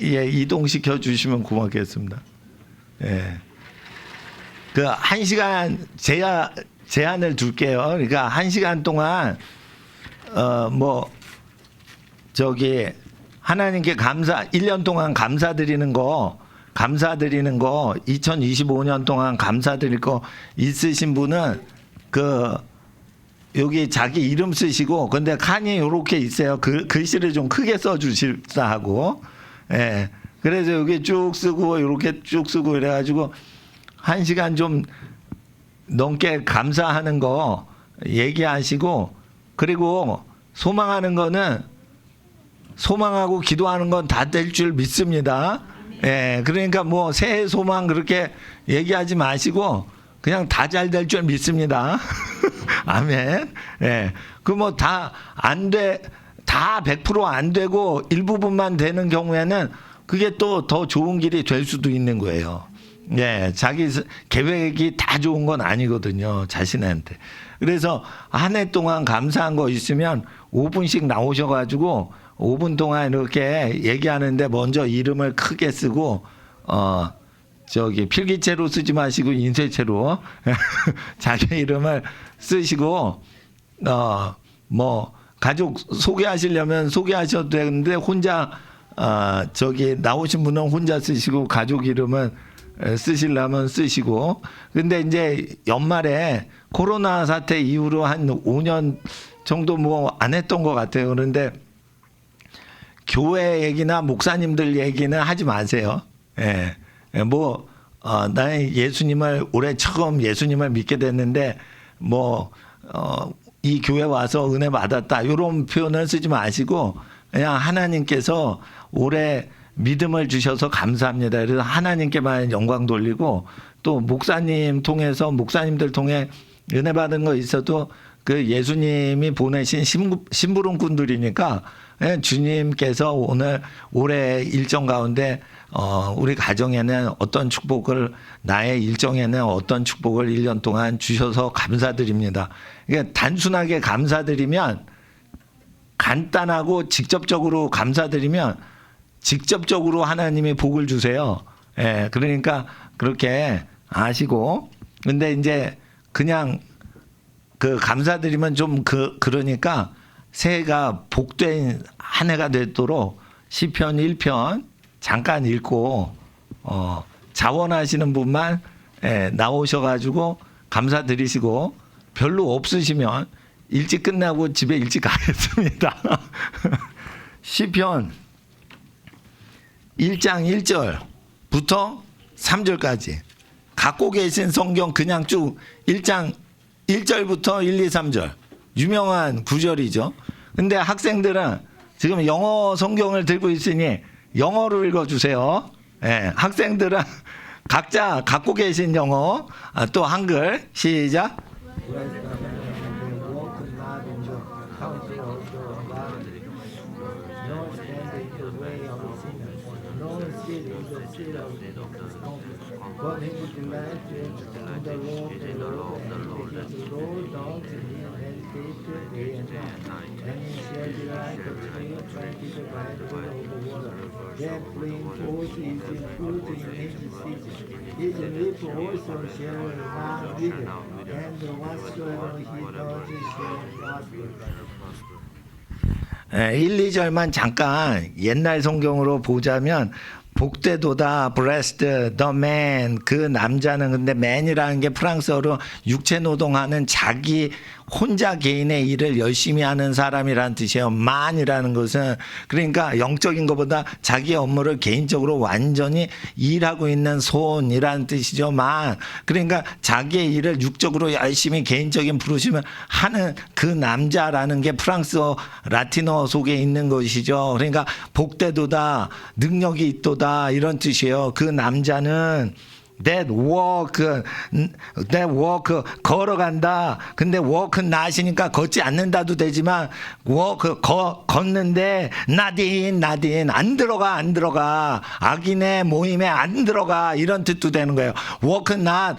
예, 이동시켜 주시면 고맙겠습니다. 예. 그 1시간 제한을 둘게요. 그러니까 1시간 동안 뭐 저기 하나님께 1년 동안 감사드리는 거 2025년 동안 감사드릴 거 있으신 분은 그 여기 자기 이름 쓰시고, 근데 칸이 요렇게 있어요. 글씨를 좀 크게 써 주십사 하고. 예. 그래서 여기 쭉 쓰고 요렇게 쭉 쓰고 그래가지고 1시간 좀 넘게 감사하는 거 얘기하시고, 그리고 소망하는 거는 소망하고 기도하는 건 다 될 줄 믿습니다. 예. 그러니까 뭐 새해 소망 그렇게 얘기하지 마시고 그냥 다 잘 될 줄 믿습니다. 아멘. 예. 그 뭐 다 안 돼, 다 100% 안 되고 일부분만 되는 경우에는 그게 또 더 좋은 길이 될 수도 있는 거예요. 예. 자기 계획이 다 좋은 건 아니거든요. 자신한테. 그래서 한 해 동안 감사한 거 있으면 5분씩 나오셔가지고 5분 동안 이렇게 얘기하는데 먼저 이름을 크게 쓰고, 저기 필기체로 쓰지 마시고 인쇄체로 자기 이름을 쓰시고, 뭐 가족 소개하시려면 소개하셔도 되는데 혼자 저기 나오신 분은 혼자 쓰시고 가족 이름은 쓰시려면 쓰시고. 근데 이제 연말에 코로나 사태 이후로 한 5년 정도 뭐 안 했던 것 같아요. 그런데 교회 얘기나 목사님들 얘기는 하지 마세요. 예. 뭐, 나는 예수님을, 올해 처음 예수님을 믿게 됐는데, 뭐, 이 교회 와서 은혜 받았다. 이런 표현을 쓰지 마시고, 그냥 하나님께서 올해 믿음을 주셔서 감사합니다. 그래서 하나님께만 영광 돌리고, 또 목사님 통해서, 목사님들 통해 은혜 받은 거 있어도 그 예수님이 보내신 심부름꾼들이니까, 예, 주님께서 오늘 올해 일정 가운데 우리 가정에는 어떤 축복을, 나의 일정에는 어떤 축복을 1년 동안 주셔서 감사드립니다. 이게 단순하게 감사드리면, 간단하고 직접적으로 감사드리면 직접적으로 하나님이 복을 주세요. 예, 그러니까 그렇게 아시고. 근데 이제 그냥 그 감사드리면 좀 그러니까 새해가 복된 한 해가 되도록 시편 1편 잠깐 읽고 자원하시는 분만 나오셔가지고 감사드리시고, 별로 없으시면 일찍 끝나고 집에 일찍 가겠습니다. 시편 1장 1절부터 3절까지 갖고 계신 성경 그냥 쭉 1장 1절부터 1, 2, 3절 유명한 구절이죠. 근데 학생들은 지금 영어 성경을 들고 있으니 영어로 읽어주세요. 예, 학생들은 각자 갖고 계신 영어, 또 한글 시작. 예, 1, 2절만 잠깐 옛날 성경으로 보자면, 복되도다, blessed the man, 그 남자는, 근데 man이라는 게 프랑스어로 육체 노동하는 자기 혼자 개인의 일을 열심히 하는 사람이라는 뜻이에요. man이라는 것은 그러니까 영적인 것보다 자기의 업무를 개인적으로 완전히 일하고 있는 손이라는 뜻이죠. man. 그러니까 자기의 일을 육적으로 열심히 개인적인 부르심을 하는 그 남자라는 게 프랑스어 라틴어 속에 있는 것이죠. 그러니까 복되도다, 능력이 있도다, 이런 뜻이에요. 그 남자는 that walk 걸어간다. 근데 walk not이니까 걷지 않는다도 되지만 walk 걷는데 not in 안 들어가 악인의 모임에 안 들어가 이런 뜻도 되는 거예요. walk not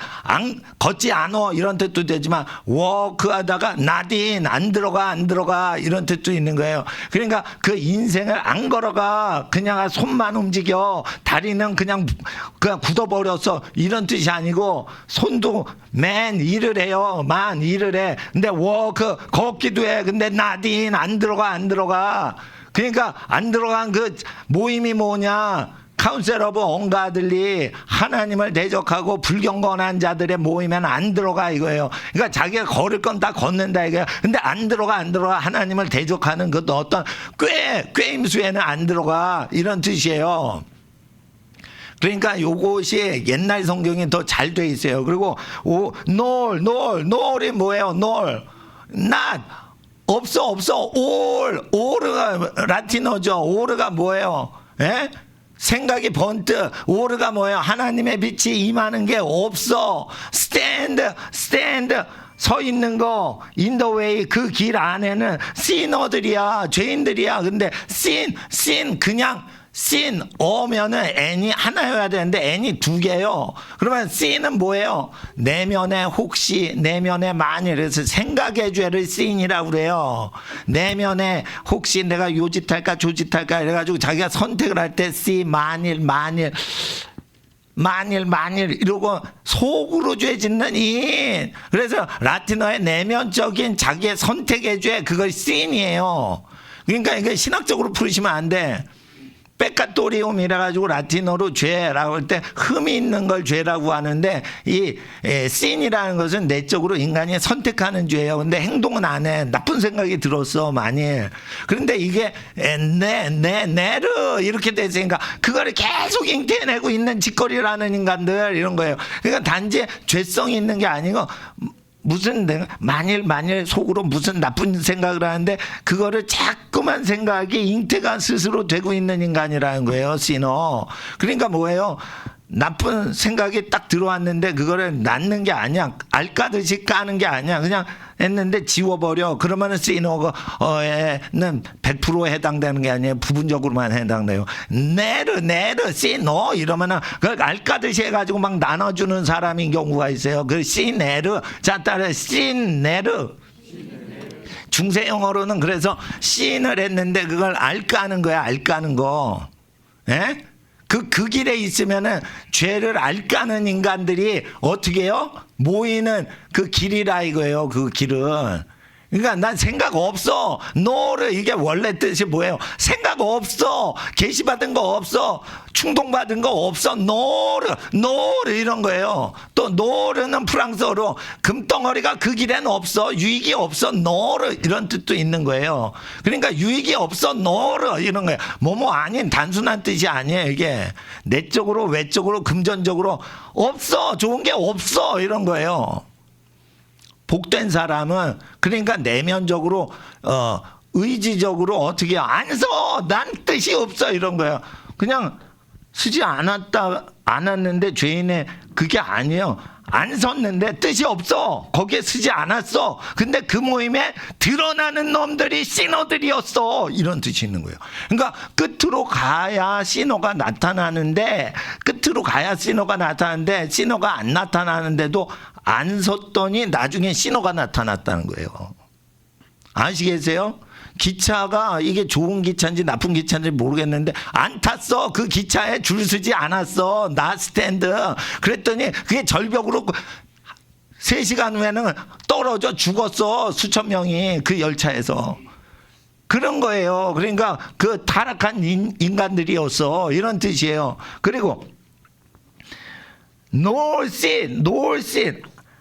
걷지 않어 이런 뜻도 되지만 walk 하다가 not in 안 들어가 이런 뜻도 있는 거예요. 그러니까 그 인생을 안 걸어가 그냥 손만 움직여 다리는 그냥 굳어버렸어 이런 뜻이 아니고 손도 맨 일을 해요. 만 일을 해. 근데 walk 걷기도 해. 근데 not in 안 들어가. 그러니까 안 들어간 그 모임이 뭐냐? 카운셀 오브 온가들리 하나님을 대적하고 불경건한 자들의 모임에는 안 들어가 이거예요. 그러니까 자기가 걸을 건 다 걷는다 이거예요. 근데 안 들어가 하나님을 대적하는 그 어떤 꾀임수에는 안 들어가 이런 뜻이에요. 그러니까 요것이 옛날 성경이 더 잘 돼 있어요. 그리고 놀이 뭐예요? not 없어 all가 라틴어죠. all가 뭐예요? 예? 생각이 번뜩 all가 뭐예요? 하나님의 빛이 임하는 게 없어. stand 서 있는 거 in the way 그 길 안에는 sinner들이야 죄인들이야. 근데 sin 그냥 sin 어면은 n이 하나여야 되는데 n이 두 개요. 그러면 sin은 뭐예요? 내면의 혹시 내면의 만일 그래서 생각의 죄를 sin이라고 그래요. 내면의 혹시 내가 요짓할까 조짓할까 이래가지고 자기가 선택을 할 때 sin 만일 이러고 속으로 죄 짓는 인. 그래서 라틴어의 내면적인 자기의 선택의 죄 그걸 sin이에요. 그러니까 이게 신학적으로 풀으시면 안 돼. 페카토리움이라 가지고 라틴어로 죄라고 할 때 흠이 있는 걸 죄라고 하는데 이 sin이라는 것은 내적으로 인간이 선택하는 죄예요. 근데 행동은 안 해. 나쁜 생각이 들었어 만일. 그런데 이게 내르 이렇게 됐으니까 그거를 계속 잉태내고 있는 짓거리라는 인간들 이런 거예요. 그러니까 단지 죄성이 있는 게 아니고 무슨 내가 만일 속으로 무슨 나쁜 생각을 하는데 그거를 자꾸만 생각이 잉태가 스스로 되고 있는 인간이라는 거예요. 시너. 그러니까 뭐예요? 나쁜 생각이 딱 들어왔는데 그거를 낳는 게 아니야. 알까듯이 까는 게 아니야. 그냥 했는데 지워버려. 그러면은 시너는 100% 해당되는 게 아니에요. 부분적으로만 해당돼요. 내르 시너 이러면은 그걸 알까듯이 해가지고 막 나눠주는 사람인 경우가 있어요. 그 시네르. 자 따라 시네르. 중세 영어로는 그래서 신을 했는데 그걸 알까는 거야. 알까는 거. 예? 그 길에 있으면은 죄를 알까는 인간들이 어떻게 해요? 모이는 그 길이라 이거예요. 그 길은. 그러니까 난 생각 없어. 노를 이게 원래 뜻이 뭐예요? 생각 없어. 계시받은 거 없어. 충동받은 거 없어. 노르 이런 거예요. 또 노르는 프랑스어로 금덩어리가 그 길에는 없어. 유익이 없어. 노르 이런 뜻도 있는 거예요. 그러니까 유익이 없어. 노르 이런 거예요. 뭐뭐 아닌 단순한 뜻이 아니에요. 이게 내적으로 외적으로 금전적으로 없어. 좋은 게 없어 이런 거예요. 복된 사람은 그러니까 내면적으로 의지적으로 어떻게 안 써. 난 뜻이 없어 이런 거예요. 그냥 쓰지 않았는데 죄인의 그게 아니에요. 안 섰는데 뜻이 없어. 거기에 쓰지 않았어. 근데 그 모임에 드러나는 놈들이 시너들이었어. 이런 뜻이 있는 거예요. 그러니까 끝으로 가야 시너가 나타나는데 시너가 안 나타나는데도 안 섰더니 나중에 신호가 나타났다는 거예요. 아시겠어요? 기차가 이게 좋은 기차인지 나쁜 기차인지 모르겠는데 안 탔어. 그 기차에 줄 서지 않았어. 나 스탠드. 그랬더니 그게 절벽으로 3시간 후에는 떨어져 죽었어. 수천 명이 그 열차에서. 그런 거예요. 그러니까 그 타락한 인간들이었어. 이런 뜻이에요. 그리고 nor sin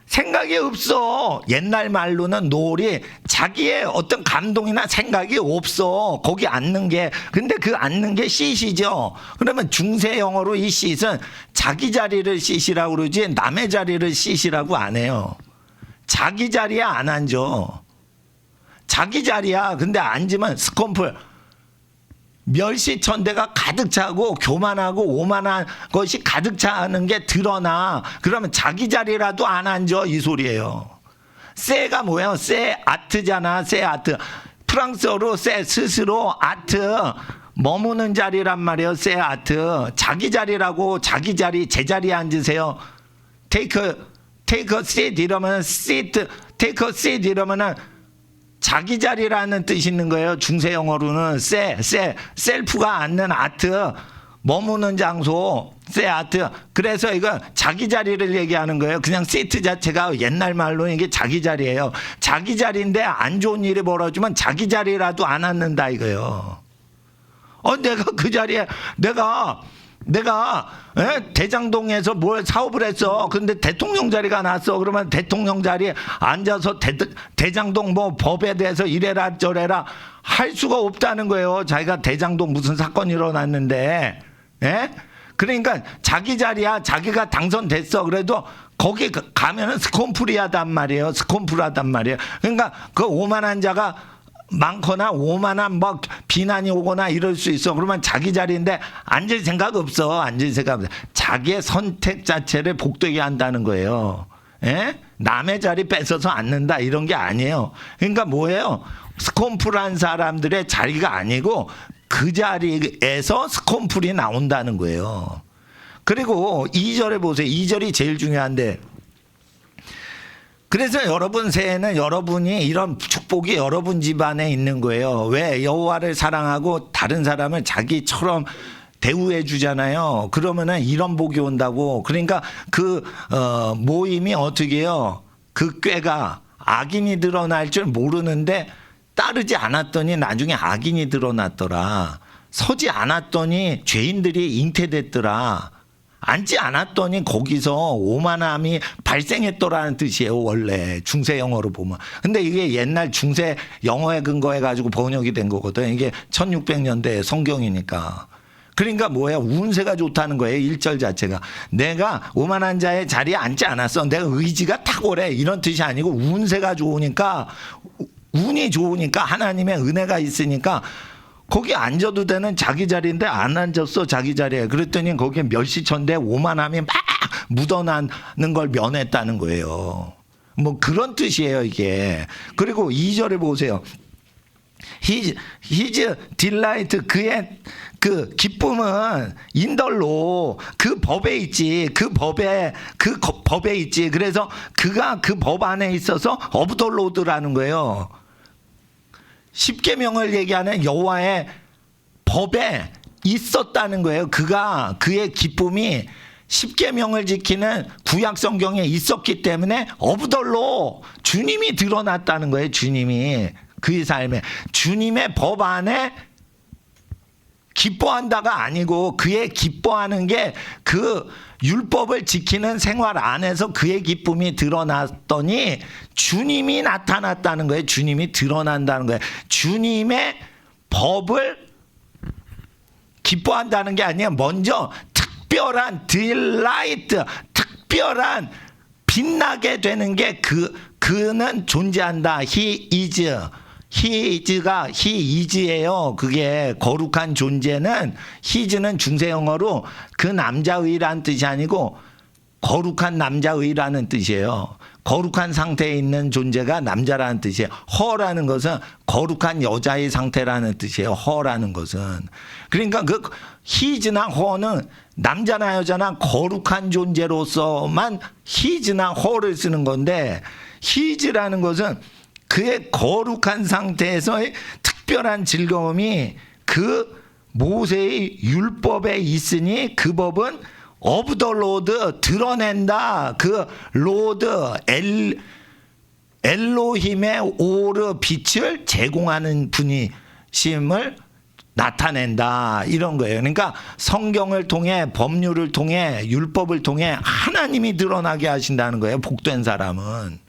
생각이 없어. 옛날 말로는 놀이 자기의 어떤 감동이나 생각이 없어. 거기 앉는 게. 근데 그 앉는 게 씰이죠. 그러면 중세 영어로 이 씰은 자기 자리를 씰이라고 그러지 남의 자리를 씰이라고 안 해요. 자기 자리에 안 앉아. 자기 자리야. 근데 앉으면 스콤플 멸시천대가 가득 차고 교만하고 오만한 것이 가득 차는 게 드러나. 그러면 자기 자리라도 안 앉아, 이 소리예요. 세가 뭐예요? 세 아트잖아. 세 아트. 프랑스어로 세 스스로, 아트 머무는 자리란 말이에요. 세 아트. 자기 자리라고. 자기 자리, 제자리에 앉으세요. take a seat 이러면 sit, take a seat 이러면은 자기 자리라는 뜻이 있는 거예요. 중세 영어로는 셀프가 앉는 아트, 머무는 장소, 세 아트. 그래서 이거 자기 자리를 얘기하는 거예요. 그냥 시트 자체가 옛날 말로 이게 자기 자리예요. 자기 자리인데 안 좋은 일이 벌어지면 자기 자리라도 안 앉는다 이거예요. 내가 그 자리에 내가 대장동에서 뭘 사업을 했어. 근데 대통령 자리가 났어. 그러면 대통령 자리에 앉아서 대장동 뭐 법에 대해서 이래라 저래라 할 수가 없다는 거예요. 자기가 대장동 무슨 사건이 일어났는데. 그러니까 자기 자리야. 자기가 당선됐어. 그래도 거기 가면은 스콘프리하단 말이에요. 스콘프라단 말이에요. 그러니까 그 오만한 자가 많거나 오만한 뭐 비난이 오거나 이럴 수 있어. 그러면 자기 자리인데 앉을 생각 없어. 앉을 생각 없어. 자기의 선택 자체를 복되게 한다는 거예요. 남의 자리 뺏어서 앉는다 이런 게 아니에요. 그러니까 뭐예요? 스콘풀한 사람들의 자리가 아니고 그 자리에서 스콘풀이 나온다는 거예요. 그리고 2절에 보세요. 2절이 제일 중요한데, 그래서 여러분 새해는 여러분이 이런 축복이 여러분 집안에 있는 거예요. 왜? 여호와를 사랑하고 다른 사람을 자기처럼 대우해 주잖아요. 그러면은 이런 복이 온다고. 그러니까 그 모임이 어떻게 해요? 그 꾀가 악인이 드러날 줄 모르는데 따르지 않았더니 나중에 악인이 드러났더라. 서지 않았더니 죄인들이 잉태됐더라. 앉지 않았더니 거기서 오만함이 발생했더라는 뜻이에요. 원래 중세 영어로 보면. 근데 이게 옛날 중세 영어에 근거해 가지고 번역이 된 거거든. 이게 1600년대 성경이니까. 그러니까 뭐야? 운세가 좋다는 거예요. 1절 자체가. 내가 오만한 자의 자리에 앉지 않았어. 내가 의지가 탁월해. 이런 뜻이 아니고 운세가 좋으니까, 운이 좋으니까, 하나님의 은혜가 있으니까 거기 앉아도 되는 자기 자리인데 안 앉았어. 자기 자리에. 그랬더니 거기에 멸시천대 오만함이 막 묻어나는 걸 면했다는 거예요. 뭐 그런 뜻이에요 이게. 그리고 2절에 보세요. His delight, 그의 그 기쁨은 인덜로, 그 법에 있지. 그 법에 있지. 그래서 그가 그 법 안에 있어서 어브덜로드라는 거예요. 십계명을 얘기하는 여호와의 법에 있었다는 거예요. 그의 기쁨이 십계명을 지키는 구약 성경에 있었기 때문에 어브덜로 주님이 드러났다는 거예요. 주님이 그의 삶에 주님의 법 안에 기뻐한다가 아니고 그의 기뻐하는 게 그 율법을 지키는 생활 안에서 그의 기쁨이 드러났더니 주님이 나타났다는 거예요. 주님이 드러난다는 거예요. 주님의 법을 기뻐한다는 게 아니라 먼저 특별한 딜라이트, 특별한 빛나게 되는 게 그는 존재한다. He is예요. 그게 거룩한 존재는, his는 중세 영어로 그 남자의라는 뜻이 아니고 거룩한 남자의라는 뜻이에요. 거룩한 상태에 있는 존재가 남자라는 뜻이에요. 허라는 것은 거룩한 여자의 상태라는 뜻이에요. 허라는 것은. 그러니까 그 his나 허는 남자나 여자나 거룩한 존재로서만 his나 허를 쓰는 건데, his라는 것은 그의 거룩한 상태에서의 특별한 즐거움이 그 모세의 율법에 있으니 그 법은 오브 더 로드, 드러낸다. 그 로드, 엘로힘의 오르 빛을 제공하는 분이심을 나타낸다. 이런 거예요. 그러니까 성경을 통해, 법률을 통해, 율법을 통해 하나님이 드러나게 하신다는 거예요. 복된 사람은.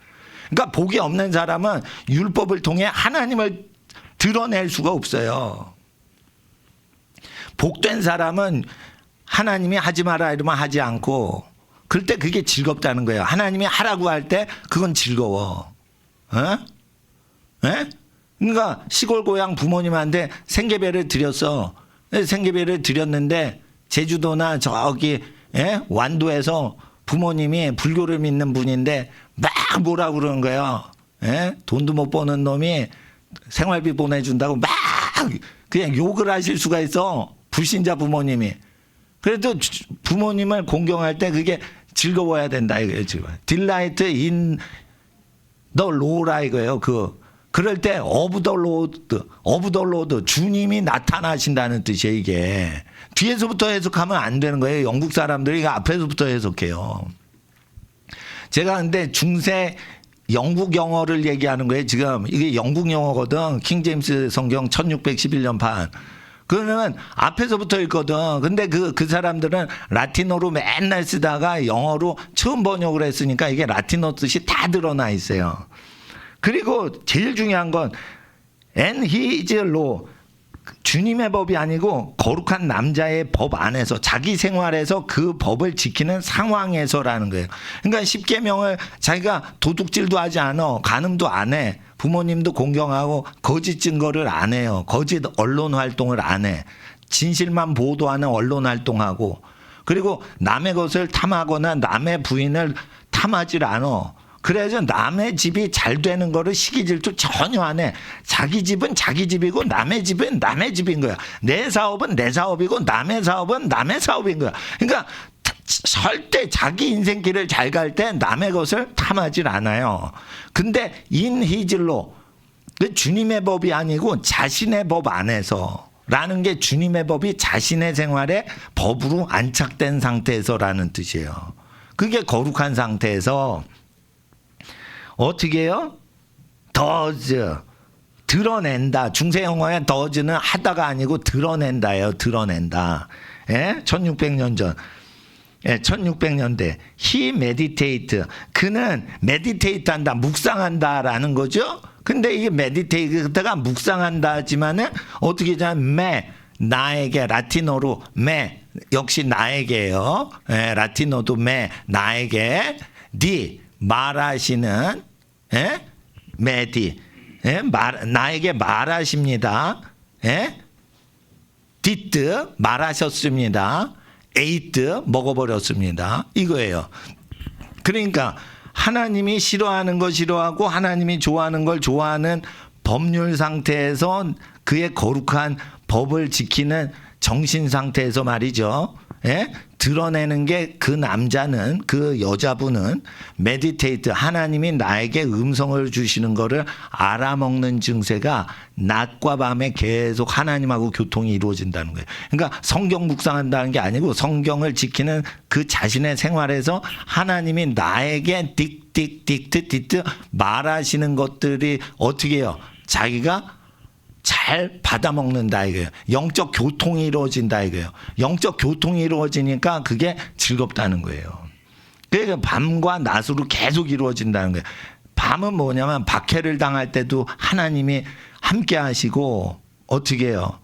그러니까 복이 없는 사람은 율법을 통해 하나님을 드러낼 수가 없어요. 복된 사람은 하나님이 하지 마라 이러면 하지 않고, 그럴 때 그게 즐겁다는 거예요. 하나님이 하라고 할 때 그건 즐거워. 그러니까 시골 고향 부모님한테 생계배를 드렸어. 생계비를 드렸는데 제주도나 저기 완도에서 부모님이 불교를 믿는 분인데 막 뭐라 그러는 거예요. 돈도 못 버는 놈이 생활비 보내준다고 막 그냥 욕을 하실 수가 있어. 불신자 부모님이. 그래도 부모님을 공경할 때 그게 즐거워야 된다 이거예요. 지금 딜라이트 인 더 로라 이거예요. 그럴 때 오브 더 로드 주님이 나타나신다는 뜻이에요. 이게 뒤에서부터 해석하면 안 되는 거예요. 영국 사람들이 앞에서부터 해석해요. 제가 근데 중세 영국 영어를 얘기하는 거예요. 지금 이게 영국 영어거든. 킹제임스 성경 1611년 판. 그러면 앞에서부터 읽거든. 근데 그 사람들은 라틴어로 맨날 쓰다가 영어로 처음 번역을 했으니까 이게 라틴어 뜻이 다 드러나 있어요. 그리고 제일 중요한 건 and he is law. 주님의 법이 아니고 거룩한 남자의 법 안에서 자기 생활에서 그 법을 지키는 상황에서라는 거예요. 그러니까 십계명을 자기가 도둑질도 하지 않아, 간음도 안 해, 부모님도 공경하고 거짓 증거를 안 해요. 거짓 언론 활동을 안 해. 진실만 보도하는 언론 활동하고 그리고 남의 것을 탐하거나 남의 부인을 탐하지 않아. 그래서 남의 집이 잘 되는 거를 시기 질투 전혀 안 해. 자기 집은 자기 집이고 남의 집은 남의 집인 거야. 내 사업은 내 사업이고 남의 사업은 남의 사업인 거야. 그러니까 절대 자기 인생길을 잘 갈 때 남의 것을 탐하지 않아요. 근데 인히질로 주님의 법이 아니고 자신의 법 안에서 라는 게 주님의 법이 자신의 생활에 법으로 안착된 상태에서라는 뜻이에요. 그게 거룩한 상태에서 어떻게 해요? does 드러낸다. 중세 영어에 does는 하다가 아니고 드러낸다예요. 드러낸다. 1600년 전. 1600년대 he meditate 그는 meditate 한다 묵상한다라는 거죠. 근데 이게 meditate가 묵상한다 하지만은 어떻게 하냐면 me 나에게 라틴어로 me 역시 나에게요. 라틴어도 me 나에게 di 말하시는 메디 나에게 말하십니다. did 말하셨습니다. ate 먹어버렸습니다. 이거예요. 그러니까 하나님이 싫어하는 거 싫어하고 하나님이 좋아하는 걸 좋아하는 법률 상태에서 그의 거룩한 법을 지키는 정신 상태에서 말이죠. 드러내는 게 그 남자는 그 여자분은 메디테이트 하나님이 나에게 음성을 주시는 거를 알아먹는 증세가 낮과 밤에 계속 하나님하고 교통이 이루어진다는 거예요. 그러니까 성경 묵상한다는 게 아니고 성경을 지키는 그 자신의 생활에서 하나님이 나에게 딕 말하시는 것들이 어떻게 해요? 자기가 잘 받아먹는다 이거예요. 영적 교통이 이루어진다 이거예요. 영적 교통이 이루어지니까 그게 즐겁다는 거예요. 그러니까 밤과 낮으로 계속 이루어진다는 거예요. 밤은 뭐냐면 박해를 당할 때도 하나님이 함께 하시고 어떻게 해요?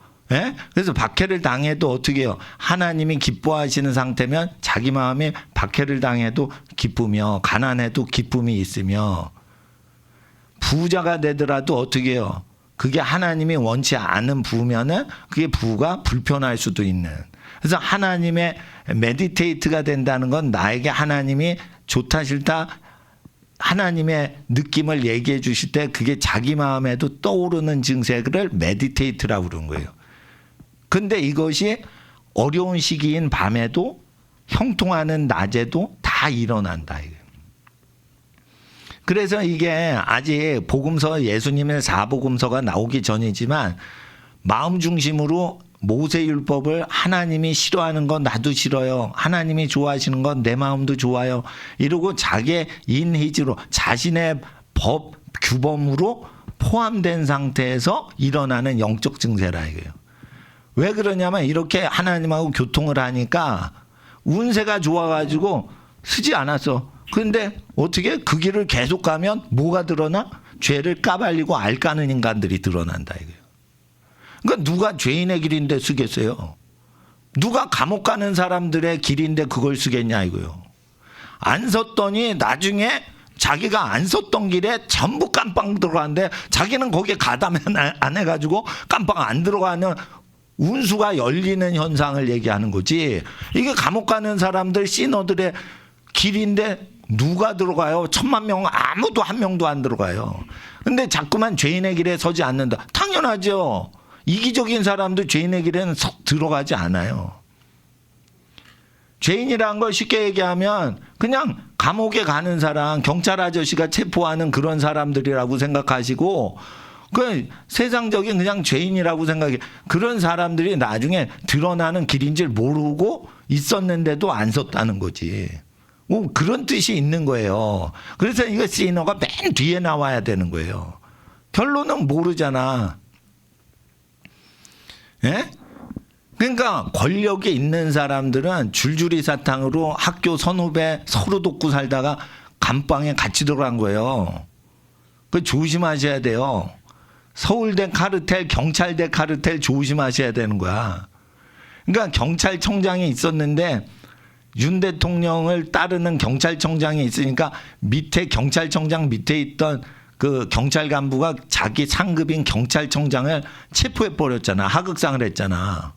그래서 박해를 당해도 어떻게 해요? 하나님이 기뻐하시는 상태면 자기 마음이 박해를 당해도 기쁘며 가난해도 기쁨이 있으며 부자가 되더라도 어떻게 해요? 그게 하나님이 원치 않은 부면은 그게 부가 불편할 수도 있는. 그래서 하나님의 메디테이트가 된다는 건 나에게 하나님이 좋다 싫다 하나님의 느낌을 얘기해 주실 때 그게 자기 마음에도 떠오르는 증세를 메디테이트라고 그러는 거예요. 근데 이것이 어려운 시기인 밤에도 형통하는 낮에도 다 일어난다. 그래서 이게 아직 복음서 예수님의 사복음서가 나오기 전이지만 마음 중심으로 모세율법을 하나님이 싫어하는 건 나도 싫어요. 하나님이 좋아하시는 건 내 마음도 좋아요. 이러고 자기의 인히지로 자신의 법 규범으로 포함된 상태에서 일어나는 영적 증세라 이거예요. 왜 그러냐면 이렇게 하나님하고 교통을 하니까 운세가 좋아가지고 쓰지 않았어. 근데 어떻게 그 길을 계속 가면 뭐가 드러나? 죄를 까발리고 앓까는 인간들이 드러난다 이거예요. 그러니까 누가 죄인의 길인데 쓰겠어요? 누가 감옥 가는 사람들의 길인데 그걸 쓰겠냐 이거요. 안 썼더니 나중에 자기가 안 썼던 길에 전부 깜빵 들어가는데 자기는 거기에 가담 안 해가지고 깜빵 안 들어가는 운수가 열리는 현상을 얘기하는 거지. 이게 감옥 가는 사람들 시너들의 길인데 누가 들어가요? 1000만 명 아무도 한 명도 안 들어가요. 근데 자꾸만 죄인의 길에 서지 않는다. 당연하죠. 이기적인 사람도 죄인의 길에는 들어가지 않아요. 죄인이라는 걸 쉽게 얘기하면 그냥 감옥에 가는 사람, 경찰 아저씨가 체포하는 그런 사람들이라고 생각하시고, 그 세상적인 그냥 죄인이라고 생각해. 그런 사람들이 나중에 드러나는 길인 줄 모르고 있었는데도 안 섰다는 거지. 뭐 그런 뜻이 있는 거예요. 그래서 이거 시너가 맨 뒤에 나와야 되는 거예요. 결론은 모르잖아. 예? 그러니까 권력이 있는 사람들은 줄줄이 사탕으로 학교 선후배 서로 돕고 살다가 감방에 같이 들어간 거예요. 그 조심하셔야 돼요. 서울대 카르텔, 경찰대 카르텔 조심하셔야 되는 거야. 그러니까 경찰청장이 있었는데 윤 대통령을 따르는 경찰청장이 있으니까 밑에 경찰청장 밑에 있던 그 경찰 간부가 자기 상급인 경찰청장을 체포해 버렸잖아. 하극상을 했잖아.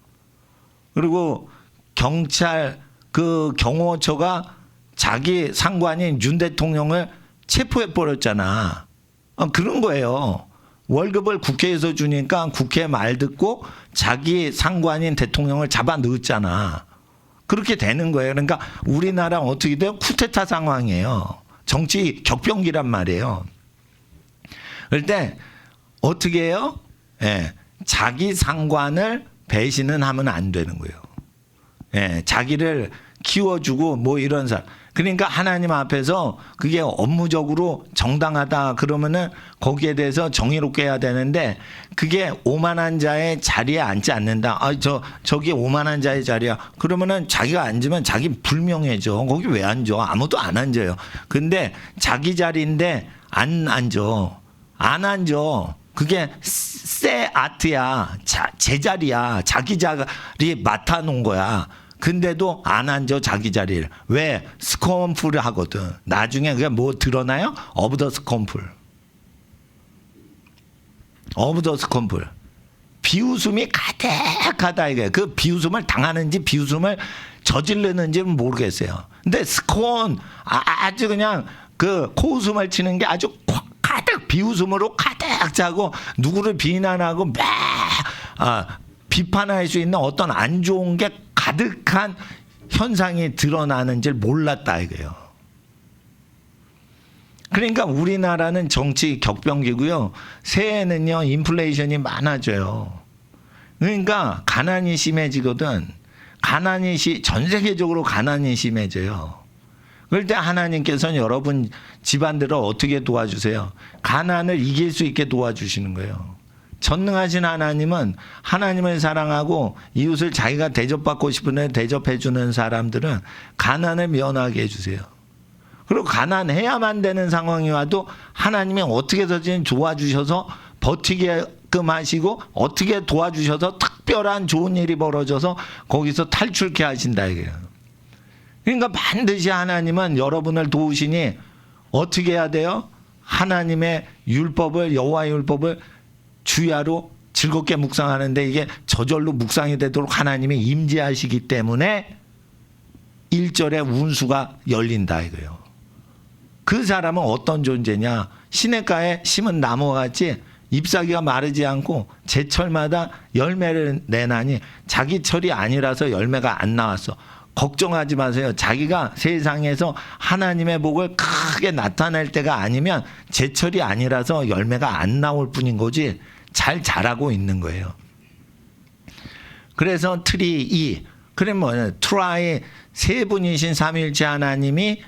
그리고 경찰 그 경호처가 자기 상관인 윤 대통령을 체포해 버렸잖아. 그런 거예요. 월급을 국회에서 주니까 국회 말 듣고 자기 상관인 대통령을 잡아 넣었잖아. 그렇게 되는 거예요. 그러니까 우리나라 어떻게 돼요? 쿠데타 상황이에요. 정치 격변기란 말이에요. 그럴 때 어떻게 해요? 예, 자기 상관을 배신은 하면 안 되는 거예요. 예, 자기를 키워주고 뭐 이런 사람. 그러니까 하나님 앞에서 그게 업무적으로 정당하다 그러면은 거기에 대해서 정의롭게 해야 되는데 그게 오만한 자의 자리에 앉지 않는다. 저기 오만한 자의 자리야. 그러면은 자기가 앉으면 자기 불명예죠. 거기 왜 앉아? 아무도 안 앉아요. 근데 자기 자리인데 안 앉아. 안 앉아. 그게 새 아트야. 제자리야. 자기 자리 맡아놓은 거야. 근데도 안 앉아 자기 자리를. 왜? 스컴프를 하거든. 나중에 그게 뭐 드러나요? 오브 더 스컴플. 오브 더 스컴플. 비웃음이 가득하다 이게. 그 비웃음을 당하는지 비웃음을 저지르는지는 모르겠어요. 근데 스콘 아주 그냥 그 코웃음을 치는 게 아주 가득 비웃음으로 가득 차고 누구를 비난하고 비판할 수 있는 어떤 안 좋은 게 가득한 현상이 드러나는 줄 몰랐다 이거예요. 그러니까 우리나라는 정치 격변기고요. 새해는요 인플레이션이 많아져요. 그러니까 가난이 심해지거든. 전 세계적으로 가난이 심해져요. 그럴 때 하나님께서는 여러분 집안들을 어떻게 도와주세요? 가난을 이길 수 있게 도와주시는 거예요. 전능하신 하나님은 하나님을 사랑하고 이웃을 자기가 대접받고 싶은데 대접해 주는 사람들은 가난을 면하게 해주세요. 그리고 가난해야만 되는 상황이 와도 하나님이 어떻게 해서든 도와주셔서 버티게끔 하시고 어떻게 도와주셔서 특별한 좋은 일이 벌어져서 거기서 탈출케 하신다 이거예요. 그러니까 반드시 하나님은 여러분을 도우시니 어떻게 해야 돼요? 하나님의 율법을 여호와의 율법을 주야로 즐겁게 묵상하는데 이게 저절로 묵상이 되도록 하나님이 임재하시기 때문에 1절에 운수가 열린다 이거예요. 그 사람은 어떤 존재냐? 시냇가에 심은 나무와 같이 잎사귀가 마르지 않고 제철마다 열매를 내나니 자기 철이 아니라서 열매가 안 나왔어. 걱정하지 마세요. 자기가 세상에서 하나님의 복을 크게 나타낼 때가 아니면 제철이 아니라서 열매가 안 나올 뿐인 거지 잘 자라고 있는 거예요. 그래서 트리 2. 그럼 뭐냐? 트라이 세 분이신 삼위일체 하나님이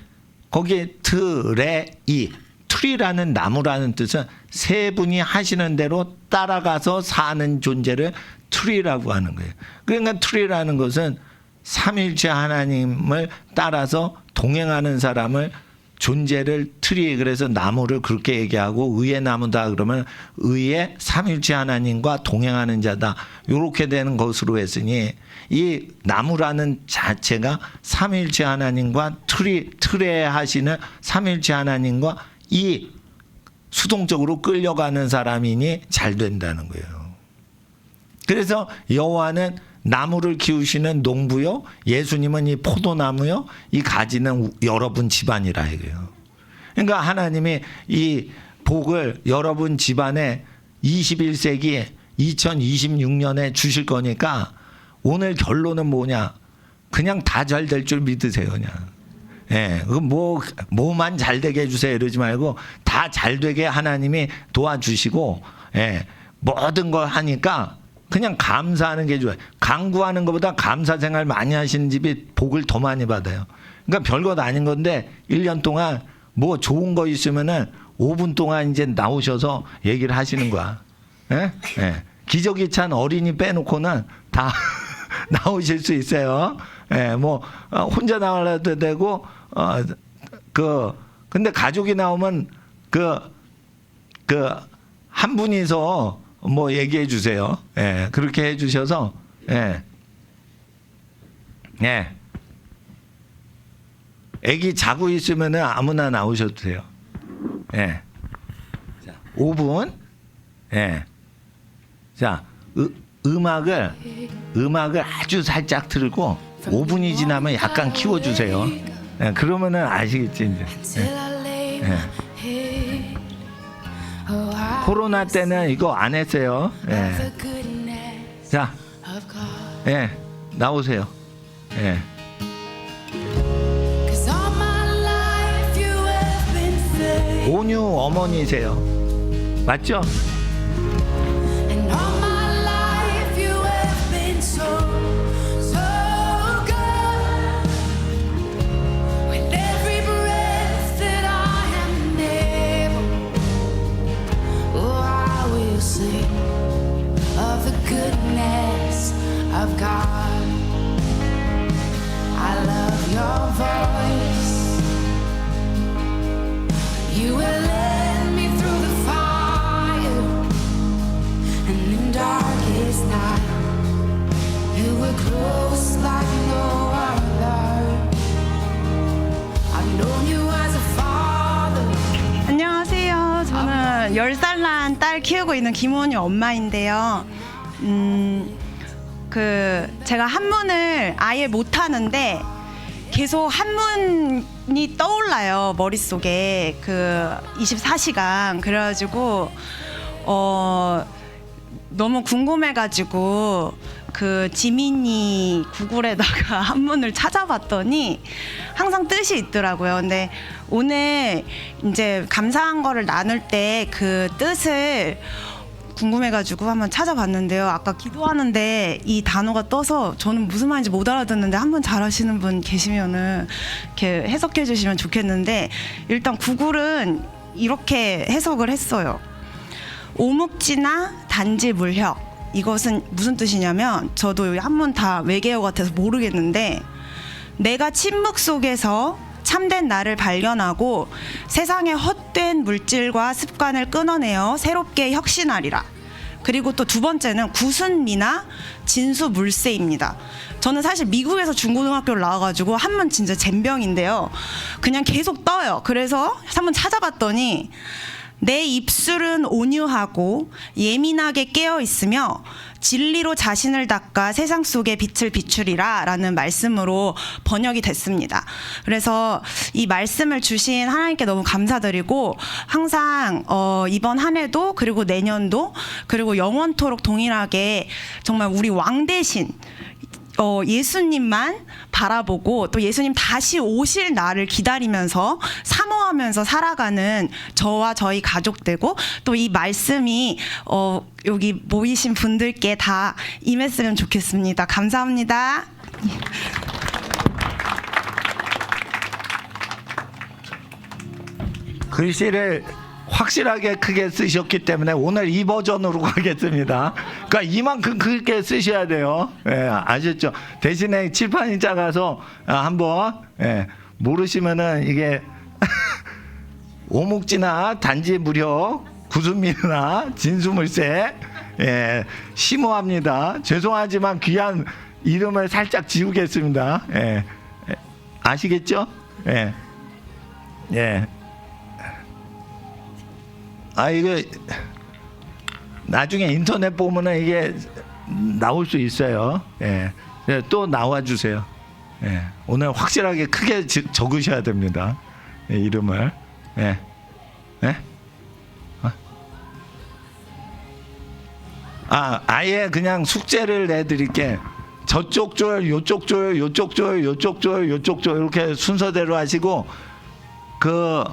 거기에 트레 2. 트리라는 나무라는 뜻은 세 분이 하시는 대로 따라가서 사는 존재를 트리라고 하는 거예요. 그러니까 트리라는 것은 삼위일체 하나님을 따라서 동행하는 사람을 존재를 트리 그래서 나무를 그렇게 얘기하고 의의 나무다 그러면 의의 삼위일체 하나님과 동행하는 자다 이렇게 되는 것으로 했으니 이 나무라는 자체가 삼위일체 하나님과 틀에 하시는 삼위일체 하나님과 이 수동적으로 끌려가는 사람이니 잘 된다는 거예요. 그래서 여호와는 나무를 키우시는 농부요, 예수님은 이 포도나무요, 이 가지는 여러분 집안이라 이거예요. 그러니까 하나님이 이 복을 여러분 집안에 21세기 2026년에 주실 거니까 오늘 결론은 뭐냐? 그냥 다 잘 될 줄 믿으세요, 그냥. 예, 뭐만 잘 되게 해주세요 이러지 말고 다 잘 되게 하나님이 도와주시고, 예, 모든 걸 하니까 그냥 감사하는 게 좋아요. 강구하는 것보다 감사 생활 많이 하시는 집이 복을 더 많이 받아요. 그러니까 별것 아닌 건데 1년 동안 뭐 좋은 거 있으면은 5분 동안 이제 나오셔서 얘기를 하시는 거야. 예? 예. 기저귀 찬 어린이 빼놓고는 다 나오실 수 있어요. 예, 뭐 혼자 나와도 되고 근데 가족이 나오면 한 분이서 뭐 얘기해 주세요. 예, 그렇게 해 주셔서 예. 예. 애기 자고 있으면은 아무나 나오셔도 돼요. 예. 자, 5분. 예. 자, 음악을 아주 살짝 틀고 5분이 지나면 약간 키워주세요. 예, 그러면은 아시겠지 이제. 예. 예. 코로나 때는 이거 안 했어요. 예. 자, 예, 나오세요. 예. 온유 어머니세요. 맞죠? Of the goodness of God, I love your voice. You will lead me through the fire, and in darkest night, you were close like no other. I've known you as a father. 안녕하세요. 저는 10살 난 딸 키우고 있는 김원희 엄마인데요. 제가 한문을 아예 못하는데 계속 한문이 떠올라요, 머릿속에. 24시간. 그래가지고 너무 궁금해가지고 지민이 구글에다가 한문을 찾아봤더니 항상 뜻이 있더라고요. 근데 오늘 이제 감사한 거를 나눌 때 그 뜻을 궁금해가지고 한번 찾아봤는데요. 아까 기도하는데 이 단어가 떠서 저는 무슨 말인지 못 알아듣는데 한번 잘하시는 분 계시면은 이렇게 해석해 주시면 좋겠는데, 일단 구글은 이렇게 해석을 했어요. 오묵지나 단지 물혁. 이것은 무슨 뜻이냐면, 저도 한문 다 외계어 같아서 모르겠는데, 내가 침묵 속에서 참된 나를 발견하고 세상의 헛된 물질과 습관을 끊어내어 새롭게 혁신하리라. 그리고 또 두 번째는 구순미나 진수물세입니다. 저는 사실 미국에서 중고등학교를 나와가지고 한문 진짜 젬병인데요. 그냥 계속 떠요. 그래서 한번 찾아봤더니, 내 입술은 온유하고 예민하게 깨어 있으며 진리로 자신을 닦아 세상 속에 빛을 비추리라 라는 말씀으로 번역이 됐습니다. 그래서 이 말씀을 주신 하나님께 너무 감사드리고, 항상 이번 한 해도 그리고 내년도 그리고 영원토록 동일하게 정말 우리 왕 대신 예수님만 바라보고 또 예수님 다시 오실 날을 기다리면서 사모하면서 살아가는 저와 저희 가족되고, 또 이 말씀이 여기 모이신 분들께 다 임했으면 좋겠습니다. 감사합니다. 글씨를 확실하게 크게 쓰셨기 때문에 오늘 이 버전으로 가겠습니다. 그러니까 이만큼 크게 쓰셔야 돼요. 예, 아셨죠? 대신에 칠판이 작아서 한번 모르시면은 이게 오묵지나 단지 무력, 구순미나 진수물세, 심오합니다. 죄송하지만 귀한 이름을 살짝 지우겠습니다. 아시겠죠? 이거 나중에 인터넷 보면은 이게 나올 수 있어요. 예. 예, 또 나와 주세요. 예. 오늘 확실하게 크게 적으셔야 됩니다. 예, 이름을. 예. 예? 아예 그냥 숙제를 내드릴게. 저쪽 줄, 요쪽 줄, 요쪽 줄, 요쪽 줄, 요쪽 줄 이렇게 순서대로 하시고 그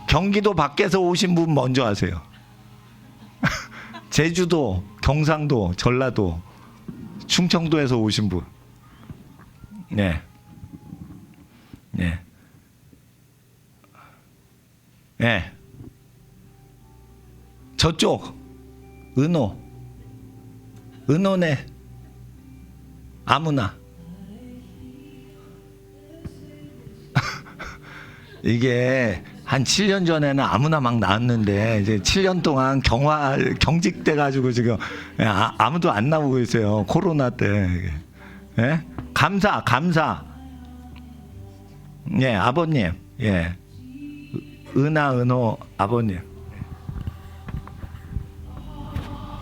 경기도 밖에서 오신 분 먼저 하세요. 제주도, 경상도, 전라도, 충청도에서 오신 분. 네. 네. 네. 저쪽 은호네. 아무나. 이게 한 7년 전에는 아무나 막 나왔는데 이제 7년 동안 경직돼 가지고 지금 아무도 안 나오고 있어요. 코로나 때. 예? 감사. 예, 아버님. 예. 은호 아버님.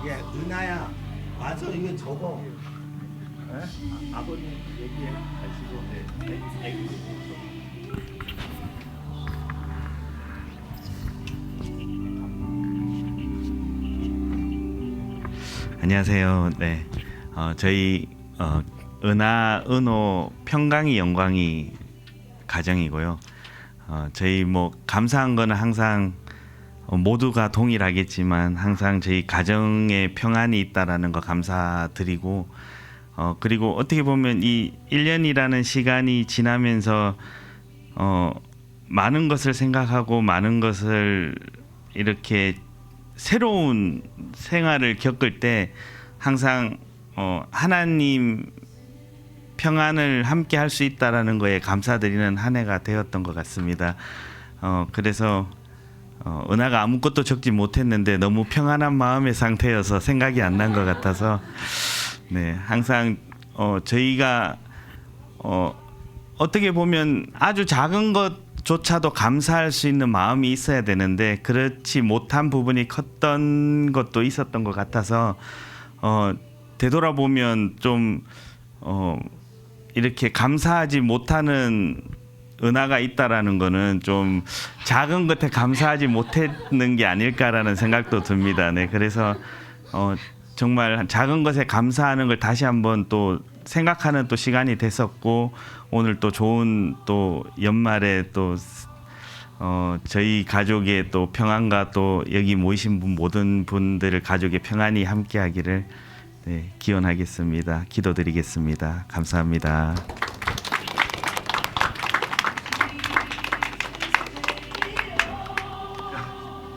예, 은하야. 와서 이거 적어. 예? 아버님 얘기해 가지고 애기 안녕하세요. 네, 저희 은호 평강이 영광이 가정이고요. 저희 뭐 감사한 거는 항상 모두가 동일하겠지만 항상 저희 가정에 평안이 있다라는 거 감사드리고 그리고 어떻게 보면 이 1년이라는 시간이 지나면서 많은 것을 생각하고 많은 것을 이렇게 새로운 생활을 겪을 때 항상 하나님 평안을 함께 할 수 있다라는 거에 감사드리는 한 해가 되었던 것 같습니다. 그래서 은하가 아무것도 적지 못했는데 너무 평안한 마음의 상태여서 생각이 안 난 것 같아서 네, 항상 저희가 어떻게 보면 아주 작은 것조차도 감사할 수 있는 마음이 있어야 되는데 그렇지 못한 부분이 컸던 것도 있었던 것 같아서 되돌아보면 좀 이렇게 감사하지 못하는 은하가 있다라는 거는 좀 작은 것에 감사하지 못했는 게 아닐까라는 생각도 듭니다. 네, 그래서 정말 작은 것에 감사하는 걸 다시 한번 또 생각하는 또 시간이 됐었고 오늘 또 좋은 또 연말에 또 저희 가족의 또 평안과 또 여기 모이신 모든 분들을 가족의 평안이 함께하기를 네, 기원하겠습니다. 기도드리겠습니다. 감사합니다.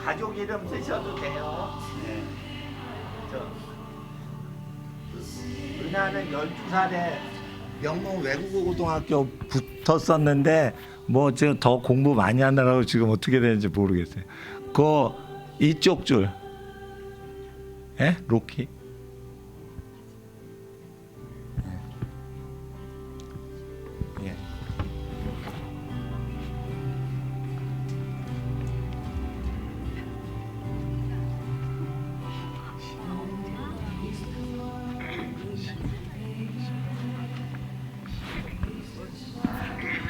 가족 이름 쓰셔도 돼요. 네. 은하는 12살에 명문 외국어고등학교 붙었었는데 뭐 지금 더 공부 많이 하느라고 지금 어떻게 되는지 모르겠어요. 그 이쪽 줄, 예? 로키. 예.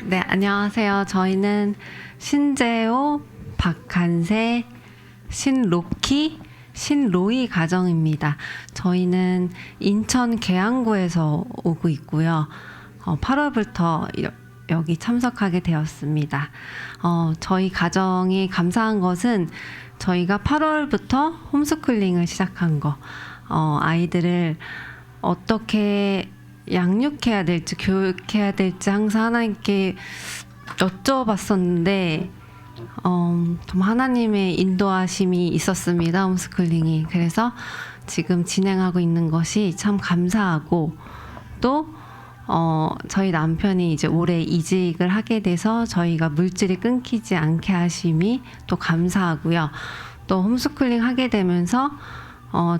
네, 안녕하세요. 저희는 신재호, 박한세, 신로키, 신로이 가정입니다. 저희는 인천 계양구에서 오고 있고요. 8월부터 여기 참석하게 되었습니다. 저희 가정이 감사한 것은 저희가 8월부터 홈스쿨링을 시작한 거, 아이들을 어떻게 양육해야 될지 교육해야 될지 항상 하나님께 여쭤봤었는데 정말 하나님의 인도하심이 있었습니다. 홈스쿨링이. 그래서 지금 진행하고 있는 것이 참 감사하고 또 저희 남편이 이제 올해 이직을 하게 돼서 저희가 물질이 끊기지 않게 하심이 또 감사하고요. 또 홈스쿨링 하게 되면서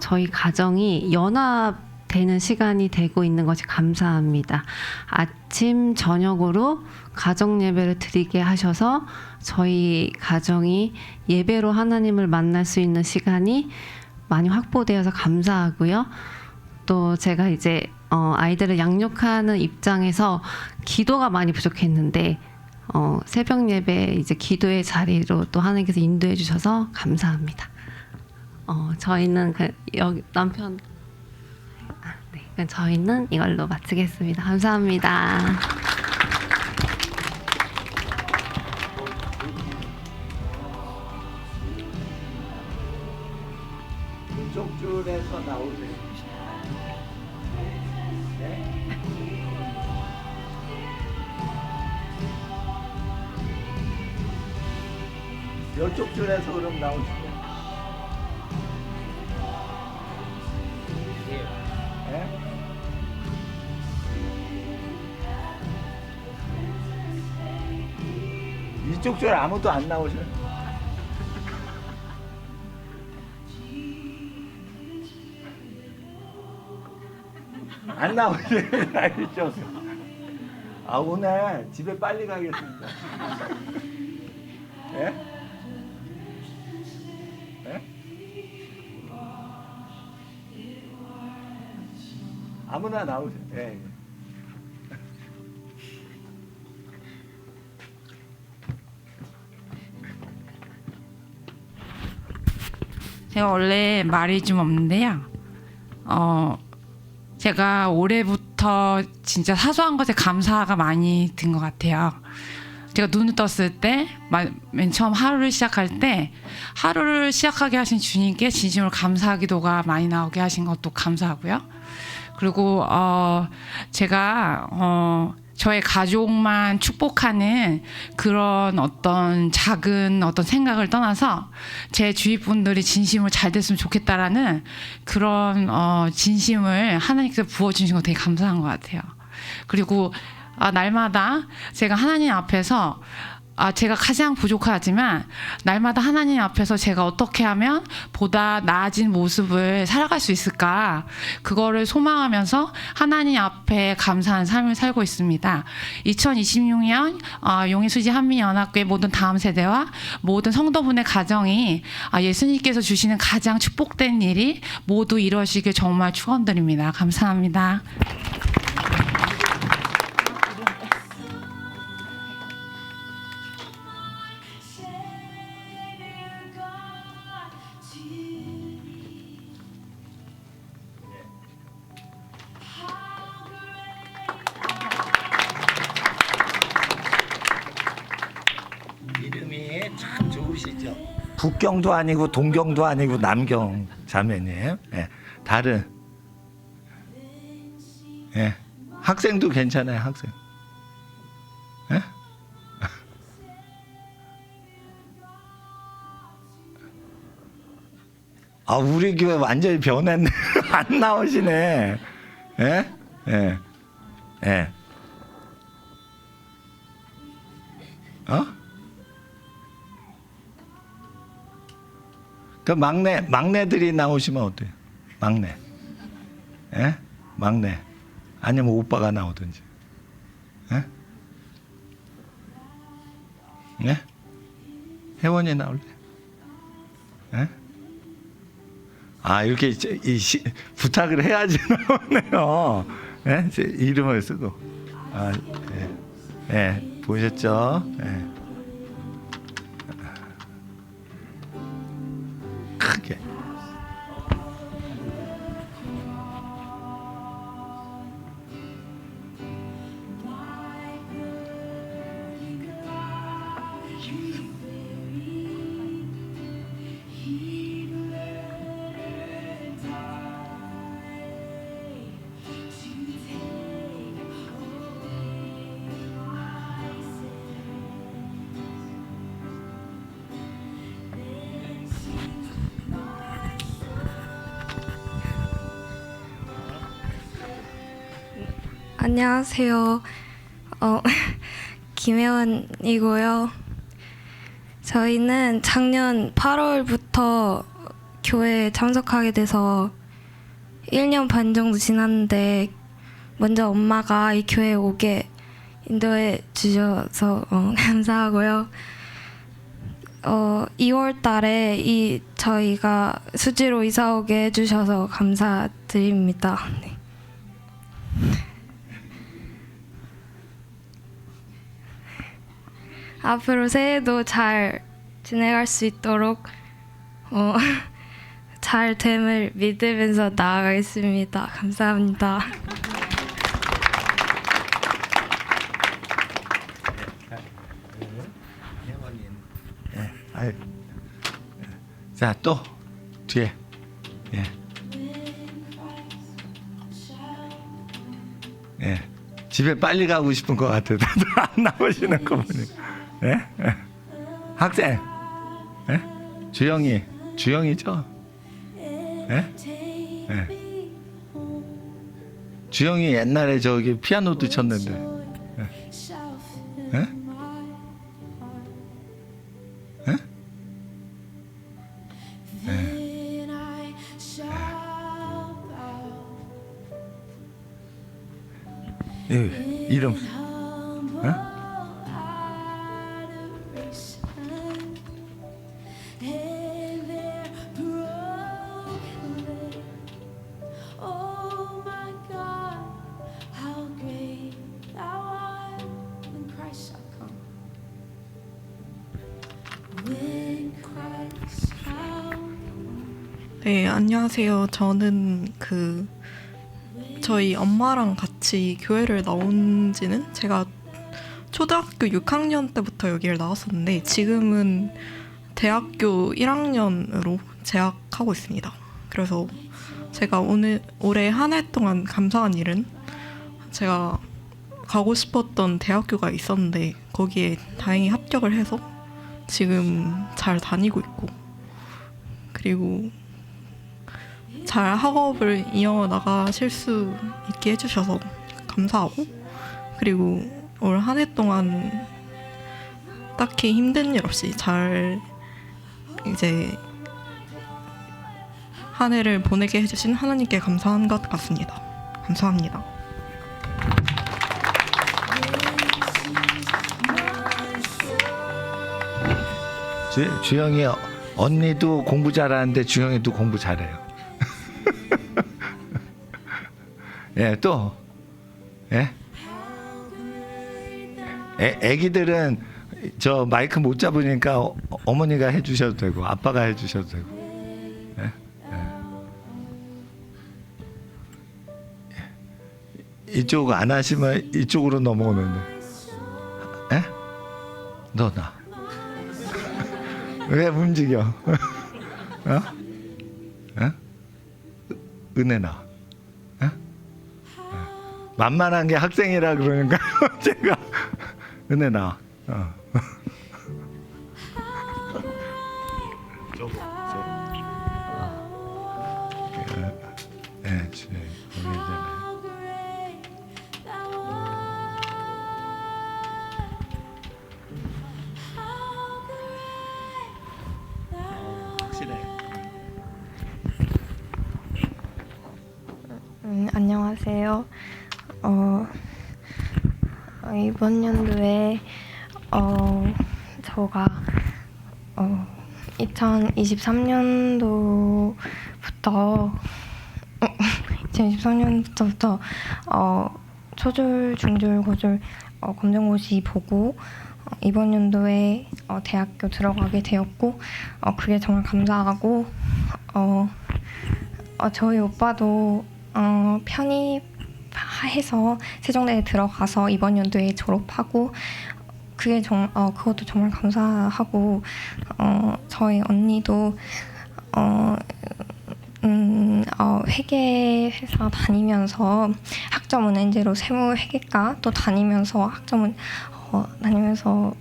저희 가정이 연합되는 시간이 되고 있는 것이 감사합니다. 아침 저녁으로 가정 예배를 드리게 하셔서 저희 가정이 예배로 하나님을 만날 수 있는 시간이 많이 확보되어서 감사하고요. 또 제가 이제 아이들을 양육하는 입장에서 기도가 많이 부족했는데 새벽 예배 이제 기도의 자리로 또 하나님께서 인도해 주셔서 감사합니다. 저희는 여기 남편 네, 그럼 저희는 이걸로 마치겠습니다. 감사합니다. 이쪽 줄에서 나오세요. 네? 이쪽 줄에서 그럼 나오시죠. 네? 이쪽 줄 아무도 안 나오셔요. 안 나오세요. 알죠? 아 오늘 집에 빨리 가겠습니다. 예? 예? 아무나 나오세요. 예. 예. 제가 원래 말이 좀 없는데요. 제가 올해부터 진짜 사소한 것에 감사가 많이 든 것 같아요. 제가 눈을 떴을 때, 맨 처음 하루를 시작할 때, 하루를 시작하게 하신 주님께 진심으로 감사 기도가 많이 나오게 하신 것도 감사하고요. 그리고 제가 저의 가족만 축복하는 그런 어떤 작은 어떤 생각을 떠나서 제 주위 분들이 진심으로 잘 됐으면 좋겠다라는 그런 진심을 하나님께서 부어주신 거 되게 감사한 것 같아요. 그리고 날마다 제가 하나님 앞에서 제가 가장 부족하지만 날마다 하나님 앞에서 제가 어떻게 하면 보다 나아진 모습을 살아갈 수 있을까, 그거를 소망하면서 하나님 앞에 감사한 삶을 살고 있습니다. 2026년 용인수지 한민연합교회 모든 다음 세대와 모든 성도분의 가정이 예수님께서 주시는 가장 축복된 일이 모두 이루어지길 정말 축원드립니다. 감사합니다. 이름이 참 좋으시죠. 북경도 아니고 동경도 아니고 남경 자매님. 예. 다른. 예. 학생도 괜찮아요. 학생. 예? 우리 교회 완전히 변했네. 안 나오시네. 예? 예. 예. 그 막내들이 나오시면 어때요? 막내. 예? 막내. 아니면 오빠가 나오든지. 예? 예? 혜원이 나올래? 예? 이렇게 부탁을 해야지 나오네요. 예? 제 이름을 쓰고. 예. 예. 보셨죠? 예. 크게. 안녕하세요. 김혜원이고요. 저희는 작년 8월부터 교회에 참석하게 돼서 1년 반 정도 지났는데 먼저 엄마가 이 교회에 오게 인도해 주셔서 감사하고요. 2월 달에 저희가 수지로 이사 오게 해주셔서 감사드립니다. 네. 앞으로 새해도 잘 지내갈 수 있도록 잘 됨을 믿으면서 나아가겠습니다. 감사합니다. 아유. 자, 또 뒤에. 예. 예. 집에 빨리 가고 싶은 것 같아요. 안 나오시는 거 보니까. 예? 예. 학생. 예? 주영이죠? 예? 예. 주영이 옛날에 저기 피아노도 쳤는데. 예? 예? Then I shall bow 예. 이름. in humble adoration, and there proclaim, oh my God, how great Thou art. When Christ shall come, when Christ shall 네, 안녕하세요. 저는 저희 엄마랑 같이 교회를 나온 지는 제가 초등학교 6학년 때부터 여기를 나왔었는데 지금은 대학교 1학년으로 재학하고 있습니다. 그래서 제가 올해 한 해 동안 감사한 일은 제가 가고 싶었던 대학교가 있었는데 거기에 다행히 합격을 해서 지금 잘 다니고 있고, 그리고 잘 학업을 이어나가실 수 있게 해주셔서 감사하고, 그리고 올 한 해 동안 딱히 힘든 일 없이 잘 이제 한 해를 보내게 해주신 하나님께 감사한 것 같습니다. 감사합니다. 주영이 언니도 공부 잘하는데 주영이도 공부 잘해요. 예, 또 예? 애기들은 저 마이크 못 잡으니까 어머니가 해주셔도 되고 아빠가 해주셔도 되고. 예? 예. 이쪽 안 하시면 이쪽으로 넘어오는데. 예? 너 나. 왜 움직여? 어? 어? 은혜나. 어? 만만한 게 학생이라 그러니까 제가 은혜나. 어. 예, 주님 보내잖아요. how great Thou art. 확실해. 안녕하세요. 이번 연도에 저가 2023년도부터 초졸, 중졸, 고졸 검정고시 보고 이번 연도에 대학교 들어가게 되었고 그게 정말 감사하고 저희 오빠도 편입해서 세종대에 들어가서 이번 연도에 졸업하고 그게 그것도 정말 감사하고 저희 언니도 회계회사 다니면서 학점 은행제로 세무회계과 또 다니면서 다니면서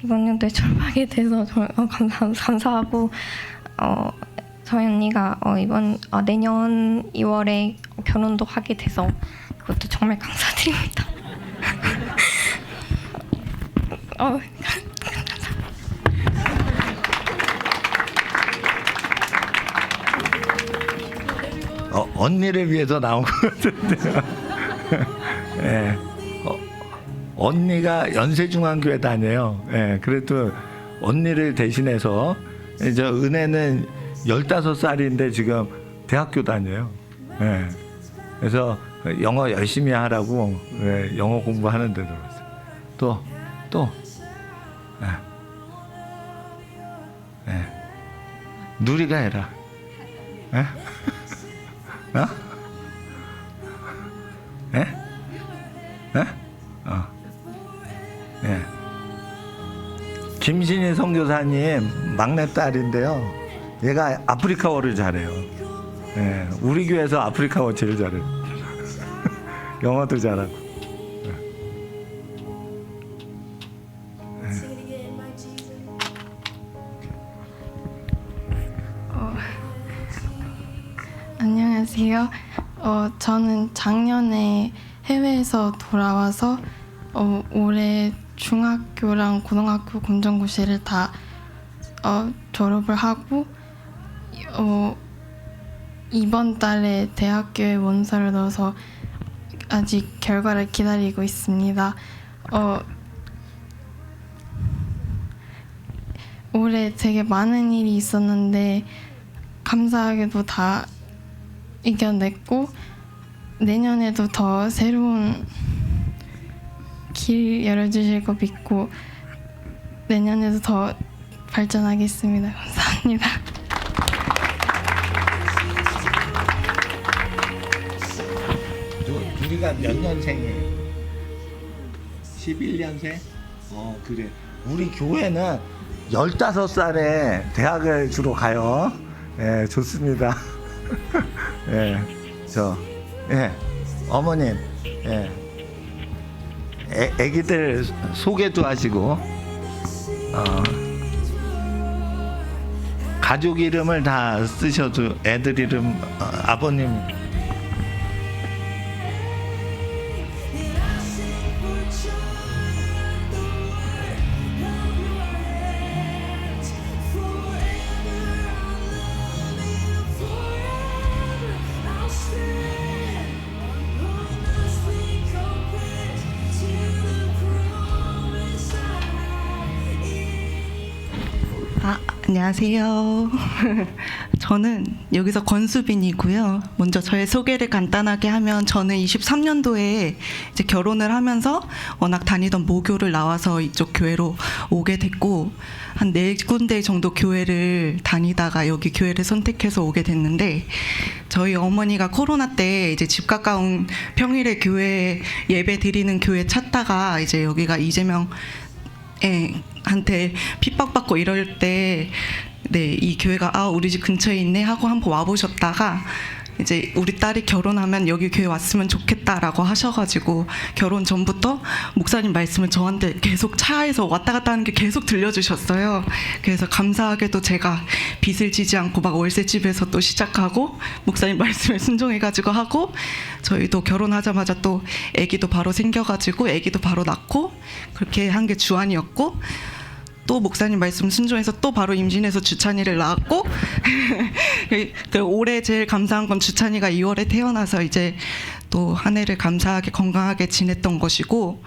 이번 연도에 졸업하게 돼서 정말 감사하고 저희 언니가 내년 2월에 결혼도 하게 돼서 그것도 정말 감사드립니다. 언니를 위해서 나온 것 같은데요. 예. 언니가 연세중앙교회 다녀요. 예. 그래도 언니를 대신해서 이제 은혜는 15살인데 지금 대학교 다녀요. 예. 그래서 영어 열심히 하라고 영어 공부하는 데 들어갔어요. 또 누리가 해라. 예? 어? 예? 예? 예. 김신희 선교사님 막내딸인데요. 얘가 아프리카어를 잘해요. 예. 우리 교회에서 아프리카어 제일 잘해요. 영어도 잘하고. 안녕하세요. 저는 작년에 해외에서 돌아와서 올해 중학교랑 고등학교 검정고시를 다 졸업을 하고 이번 달에 대학교에 원서를 넣어서 아직 결과를 기다리고 있습니다. 올해 되게 많은 일이 있었는데 감사하게도 다 이겨냈고 내년에도 더 새로운 길 열어주실 거 믿고 내년에도 더 발전하겠습니다. 감사합니다. 우리가 몇 년생이에요? 11년생? 그래. 우리 교회는 15살에 대학을 주로 가요. 예, 좋습니다. 예, 어머님, 애기들 소개도 하시고, 가족 이름을 다 쓰셔도 애들 이름, 아버님. 안녕하세요. 저는 여기서 권수빈이고요. 먼저 저의 소개를 간단하게 하면 저는 23년도에 이제 결혼을 하면서 워낙 다니던 모교를 나와서 이쪽 교회로 오게 됐고 한 4군데 정도 교회를 다니다가 여기 교회를 선택해서 오게 됐는데 저희 어머니가 코로나 때 이제 집 가까운 평일에 교회 예배 드리는 교회 찾다가 이제 여기가 이재명 한테 핍박받고 이럴 때 이 교회가 우리 집 근처에 있네 하고 한번 와보셨다가 이제 우리 딸이 결혼하면 여기 교회 왔으면 좋겠다라고 하셔가지고 결혼 전부터 목사님 말씀을 저한테 계속 차에서 왔다 갔다 하는 게 계속 들려주셨어요. 그래서 감사하게도 제가 빚을 지지 않고 막 월세집에서 또 시작하고 목사님 말씀에 순종해가지고 하고 저희도 결혼하자마자 또 아기도 바로 생겨가지고 아기도 바로 낳고 그렇게 한 게 주안이었고 또 목사님 말씀 순종해서 또 바로 임신해서 주찬이를 낳았고 올해 제일 감사한 건 주찬이가 2월에 태어나서 이제 또 한 해를 감사하게 건강하게 지냈던 것이고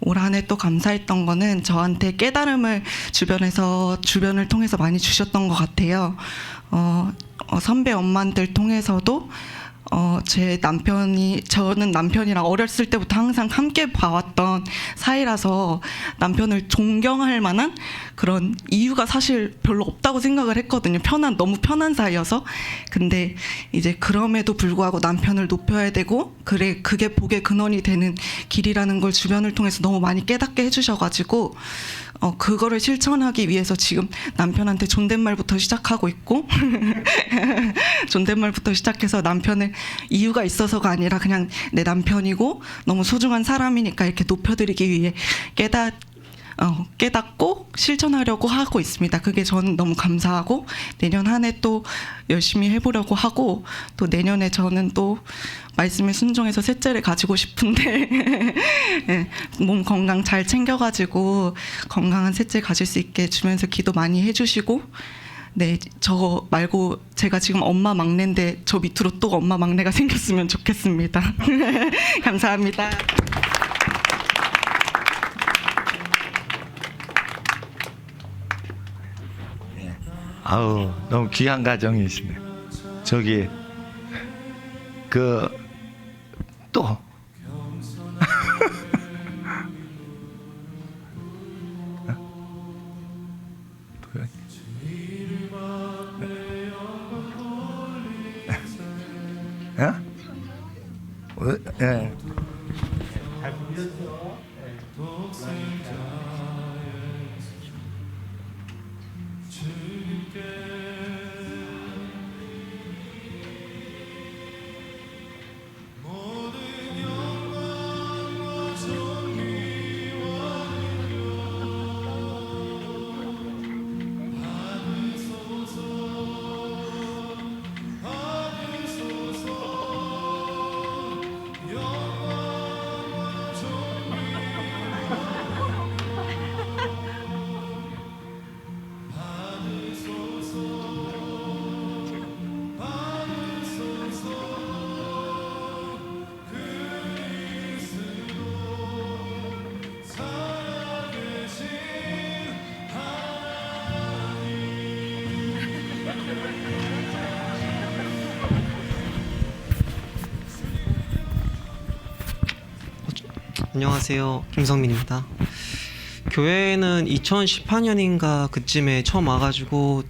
올 한 해 또 감사했던 거는 저한테 깨달음을 주변을 통해서 많이 주셨던 것 같아요. 선배 엄마들 통해서도 저는 남편이랑 어렸을 때부터 항상 함께 봐왔던 사이라서 남편을 존경할 만한 그런 이유가 사실 별로 없다고 생각을 했거든요. 너무 편한 사이여서. 근데 이제 그럼에도 불구하고 남편을 높여야 되고 그게 복의 근원이 되는 길이라는 걸 주변을 통해서 너무 많이 깨닫게 해주셔가지고 그거를 실천하기 위해서 지금 남편한테 존댓말부터 시작하고 있고 존댓말부터 시작해서 남편을 이유가 있어서가 아니라 그냥 내 남편이고 너무 소중한 사람이니까 이렇게 높여드리기 위해 깨닫고 실천하려고 하고 있습니다. 그게 저는 너무 감사하고 내년 한 해 또 열심히 해보려고 하고 또 내년에 저는 또 말씀에 순종해서 셋째를 가지고 싶은데 몸 건강 잘 챙겨가지고 건강한 셋째 가질 수 있게 주면서 기도 많이 해주시고 저 말고 제가 지금 엄마 막내인데 저 밑으로 또 엄마 막내가 생겼으면 좋겠습니다. 감사합니다. 아우 너무 귀한 가정이시네. 저기 그 또 예. 안녕하세요. 김성민입니다. 교회는 2018년인가 그쯤에 처음 와가지고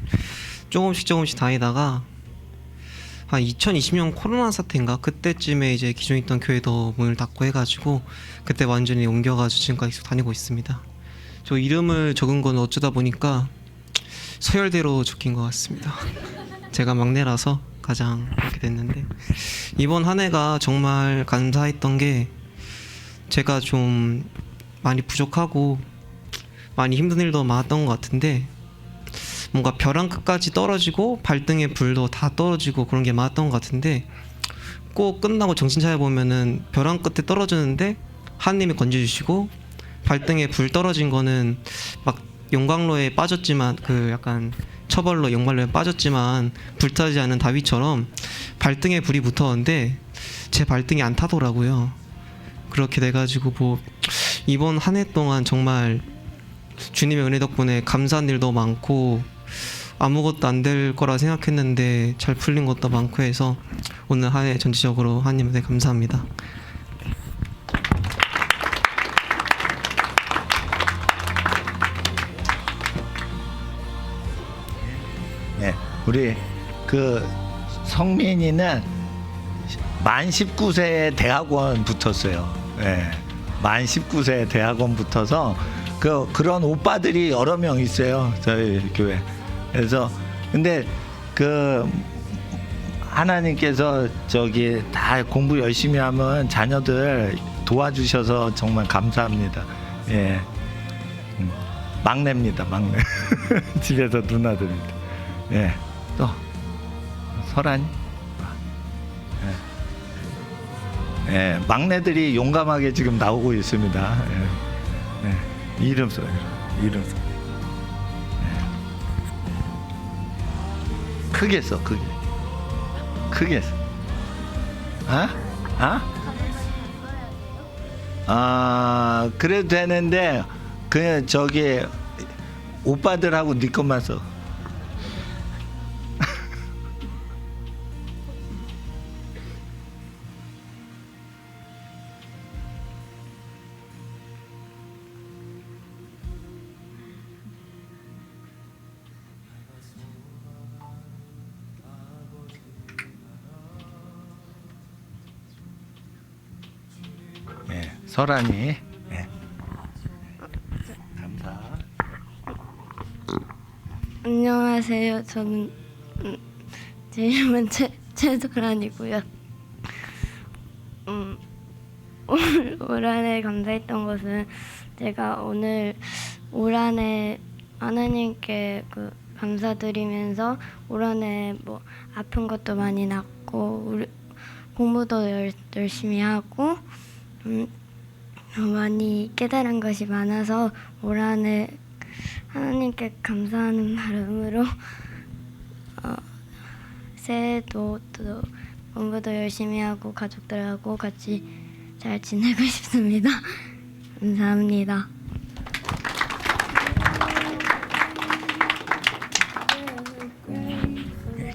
조금씩 다니다가 한 2020년 코로나 사태인가 그때쯤에 이제 기존에 있던 교회도 문을 닫고 해가지고 그때 완전히 옮겨가지고 지금까지 계속 다니고 있습니다. 저 이름을 적은 건 어쩌다 보니까 서열대로 적힌 것 같습니다. 제가 막내라서 가장 그렇게 됐는데 이번 한 해가 정말 감사했던 게 제가 좀 많이 부족하고 많이 힘든 일도 많았던 것 같은데 뭔가 벼랑 끝까지 떨어지고 발등에 불도 다 떨어지고 그런 게 많았던 것 같은데 꼭 끝나고 정신 차려보면은 벼랑 끝에 떨어지는데 하나님이 건져주시고 발등에 불 떨어진 거는 막 용광로에 빠졌지만 그 약간 처벌로 용광로에 빠졌지만 불타지 않은 다윗처럼 발등에 불이 붙었는데 제 발등이 안 타더라고요. 그렇게 돼가지고 뭐 이번 한 해 동안 정말 주님의 은혜 덕분에 감사한 일도 많고 아무것도 안 될 거라 생각했는데 잘 풀린 것도 많고 해서 오늘 한 해 전체적으로 하나님한테 감사합니다. 네, 우리 그 성민이는 만 19세에 대학원 붙었어요. 예. 만 19세에 대학원 붙어서 그런 오빠들이 여러 명 있어요. 저희 교회. 그래서 근데 그 하나님께서 저기 다 공부 열심히 하면 자녀들 도와주셔서 정말 감사합니다. 예. 막내입니다. 막내. 집에서 누나들입니다. 예. 또 설아니. 예, 막내들이 용감하게 지금 나오고 있습니다. 예, 예, 이름 써. 예. 크게 써, 크게 써. 그래도 되는데 그냥 저기 오빠들하고 네 것만 써. 설아니. 네. 감사. 안녕하세요. 저는 제 이름은 최도란이고요. 올 한해 감사했던 것은 제가 오늘 올 한해 하나님께 감사드리면서 올 한해 뭐 아픈 것도 많이 낫고 공부도 열심히 하고 많이 깨달은 것이 많아서 올 한해 하나님께 감사하는 마음으로 새해도 또 공부도 열심히 하고 가족들하고 같이 잘 지내고 싶습니다. 감사합니다.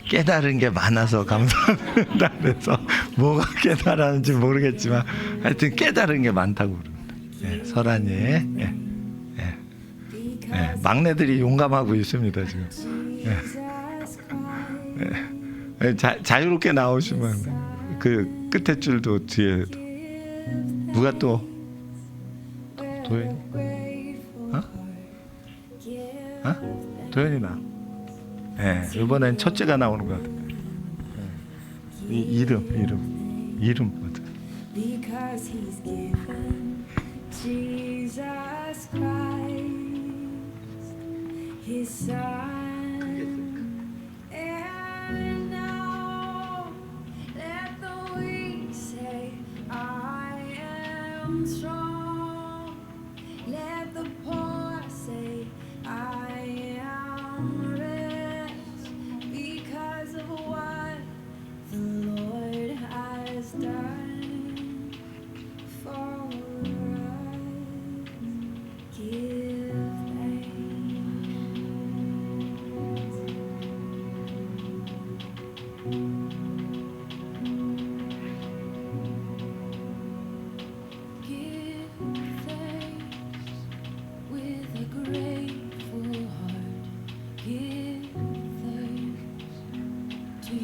깨달은 게 많아서 감사합니다. 그래서 뭐가 깨달았는지 모르겠지만 하여튼 깨달은 게 많다고 그럽니다. 예, 설한이 막내들이 용감하고 있습니다 지금. 자유롭게 나오시면 그 끝에 줄도 뒤에도 누가 또 도현? 도현이 나. 이번엔 첫째가 나오는 것 같아요. 이름 맞아. Because he's given Jesus Christ, his son. And now let the weak say, I am strong. Let the poor say, I am rich, because of what the Lord has done for us. Give thanks. Give thanks with a grateful heart. Give thanks to the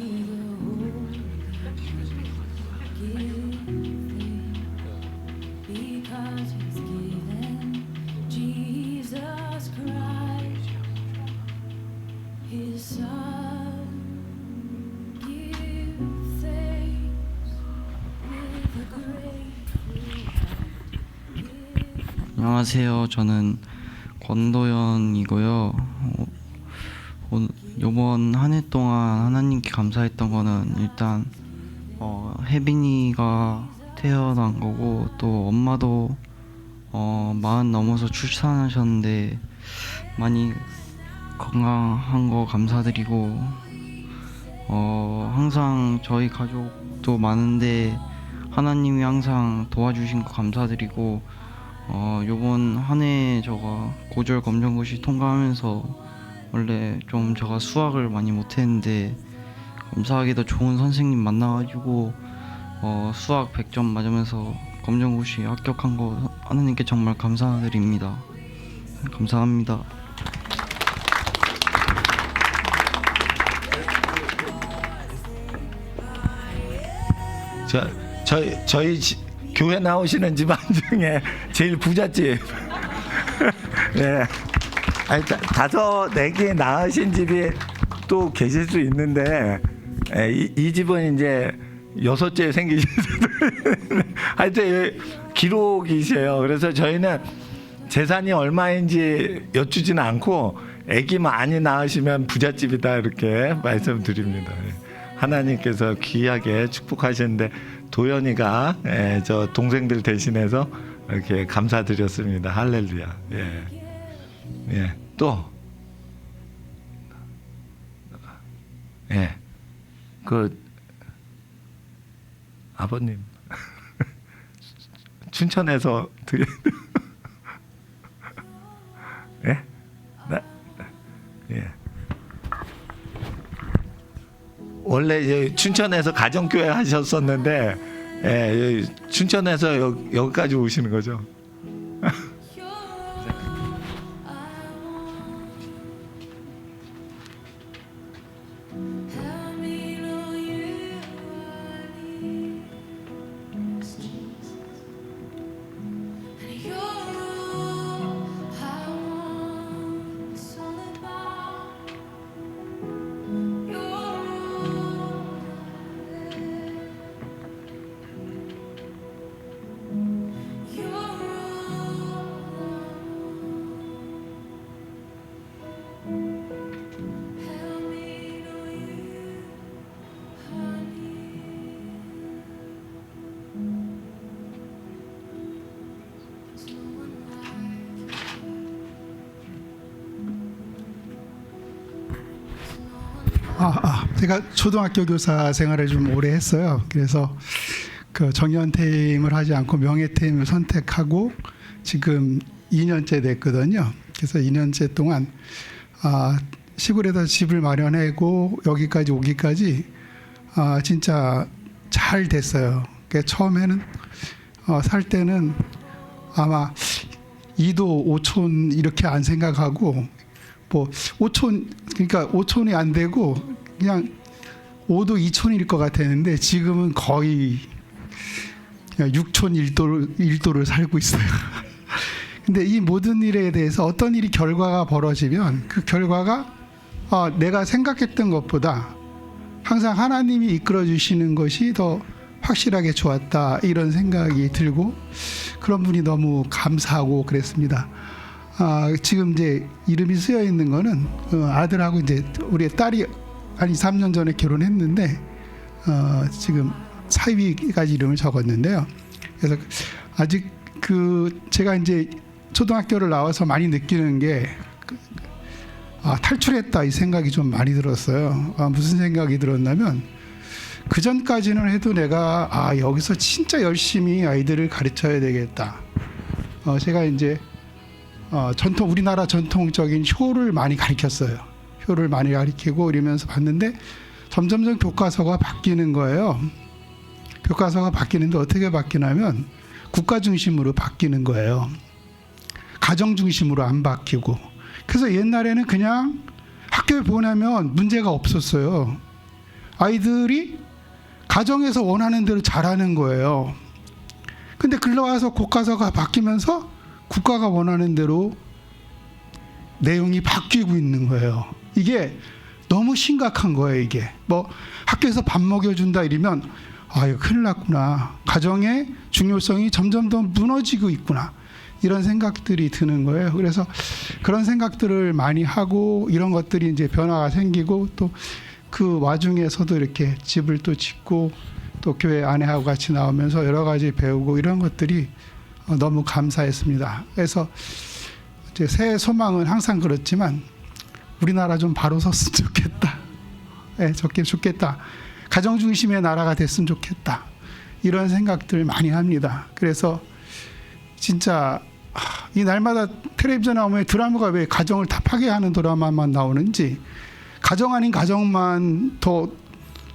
Holy. Give thanks because He's given Jesus Christ, His Son. Give thanks with a grateful heart. 안녕하세요. 저는 권도현이고요. 이번 한 해 동안 하나님께 감사했던 거는 일단 혜빈이가 태어난 거고, 또 엄마도 40 넘어서 출산하셨는데 많이 건강한 거 감사드리고, 항상 저희 가족도 많은데 하나님이 항상 도와주신 거 감사드리고, 요번 한 해 저가 고졸 검정고시 통과하면서 원래 좀 제가 수학을 많이 못했는데 감사하게도 좋은 선생님 만나가지고 수학 100점 맞으면서 검정고시 합격한 거 하나님께 정말 감사드립니다. 감사합니다. 저희 교회 나오시는 집안 중에 제일 부잣집. 네. 아니, 5, 4개 낳으신 집이 또 계실 수 있는데, 이 집은 이제 6째 생기실 수도 있는데, 하여튼 기록이세요. 그래서 저희는 재산이 얼마인지 여쭈지는 않고 아기 많이 낳으시면 부잣집이다 이렇게 말씀드립니다. 하나님께서 귀하게 축복하셨는데 도연이가 저 동생들 대신해서 이렇게 감사드렸습니다. 할렐루야. 예. 또 그 아버님 춘천에서 드린 원래 춘천에서 가정교회 하셨었는데 춘천에서 여기까지 오시는 거죠. 제가 초등학교 교사 생활을 좀 오래 했어요. 그래서 그 정년퇴임을 하지 않고 명예퇴임을 선택하고 지금 2년째 됐거든요. 그래서 2년째 동안 시골에다 집을 마련하고 여기까지 오기까지 진짜 잘 됐어요. 그러니까 처음에는 살 때는 아마 2도 5촌 이렇게 안 생각하고 뭐 5촌 그러니까 5촌이 안 되고 그냥 5도 2촌일 것 같았는데 지금은 거의 6촌 1도를 살고 있어요. 근데 이 모든 일에 대해서 어떤 일이 결과가 벌어지면 그 결과가 내가 생각했던 것보다 항상 하나님이 이끌어 주시는 것이 더 확실하게 좋았다 이런 생각이 들고 그런 분이 너무 감사하고 그랬습니다. 지금 이제 이름이 쓰여 있는 거는 아들하고 이제 우리 딸이 한 2, 3년 전에 결혼했는데 지금 사위까지 이름을 적었는데요. 그래서 아직 제가 이제 초등학교를 나와서 많이 느끼는 게 탈출했다 이 생각이 좀 많이 들었어요. 무슨 생각이 들었냐면 그 전까지는 해도 내가 여기서 진짜 열심히 아이들을 가르쳐야 되겠다. 제가 이제 우리나라 전통적인 효를 많이 가르쳤어요. 효를 많이 가르치고 이러면서 봤는데 점점점 교과서가 바뀌는 거예요. 교과서가 바뀌는데 어떻게 바뀌냐면 국가 중심으로 바뀌는 거예요. 가정 중심으로 안 바뀌고. 그래서 옛날에는 그냥 학교에 보내면 문제가 없었어요. 아이들이 가정에서 원하는 대로 잘하는 거예요. 근데 글러와서 교과서가 바뀌면서 국가가 원하는 대로 내용이 바뀌고 있는 거예요. 이게 너무 심각한 거예요. 이게 뭐 학교에서 밥 먹여준다 이러면 이거 큰일 났구나. 가정의 중요성이 점점 더 무너지고 있구나. 이런 생각들이 드는 거예요. 그래서 그런 생각들을 많이 하고 이런 것들이 이제 변화가 생기고 또 그 와중에서도 이렇게 집을 또 짓고 또 교회 아내하고 같이 나오면서 여러 가지 배우고 이런 것들이 너무 감사했습니다. 그래서 제 새해 소망은 항상 그렇지만 우리나라 좀 바로 섰으면 좋겠다. 좋겠다. 가정 중심의 나라가 됐으면 좋겠다. 이런 생각들 많이 합니다. 그래서 진짜 이 날마다 텔레비전 나오면 드라마가 왜 가정을 다 파괴하는 드라마만 나오는지 가정 아닌 가정만 더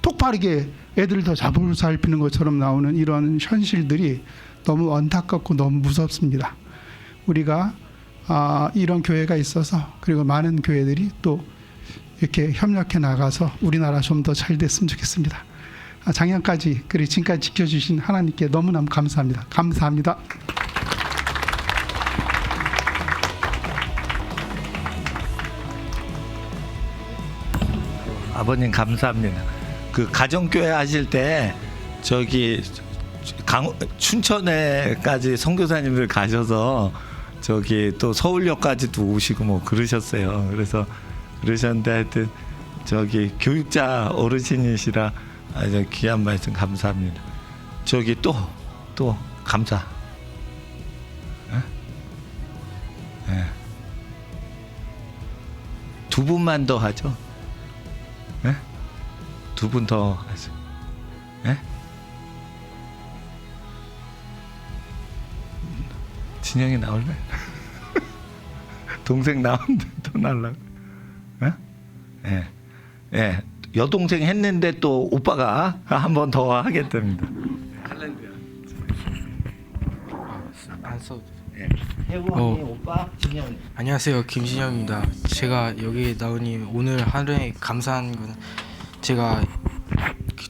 똑바르게 애들을 더 잡을 살피는 것처럼 나오는 이런 현실들이 너무 안타깝고 너무 무섭습니다. 우리가 이런 교회가 있어서 그리고 많은 교회들이 또 이렇게 협력해 나가서 우리나라 좀 더 잘 됐으면 좋겠습니다. 작년까지 그리고 지금까지 지켜주신 하나님께 너무너무 감사합니다. 감사합니다. 아버님 감사합니다. 그 가정교회 하실 때 저기 춘천에까지 선교사님들 가셔서 저기 또 서울역까지도 오시고 뭐 그러셨어요. 그래서 그러셨는데 하여튼 저기 교육자 어르신이시라 아주 귀한 말씀 감사합니다. 저기 또 감사. 네. 두 분만 더 하죠. 네? 두 분 더 하죠. 네? 진영이 나올래? 동생 나오는데 또 날라. 예. 예. 여동생 했는데 또 오빠가 한 번 더 하겠답니다. 칼렌더야. 안 써도 예. 혜원이 오빠 진영. 안녕하세요, 김진영입니다. 제가 여기 나오니 오늘 하루에 감사한 건 제가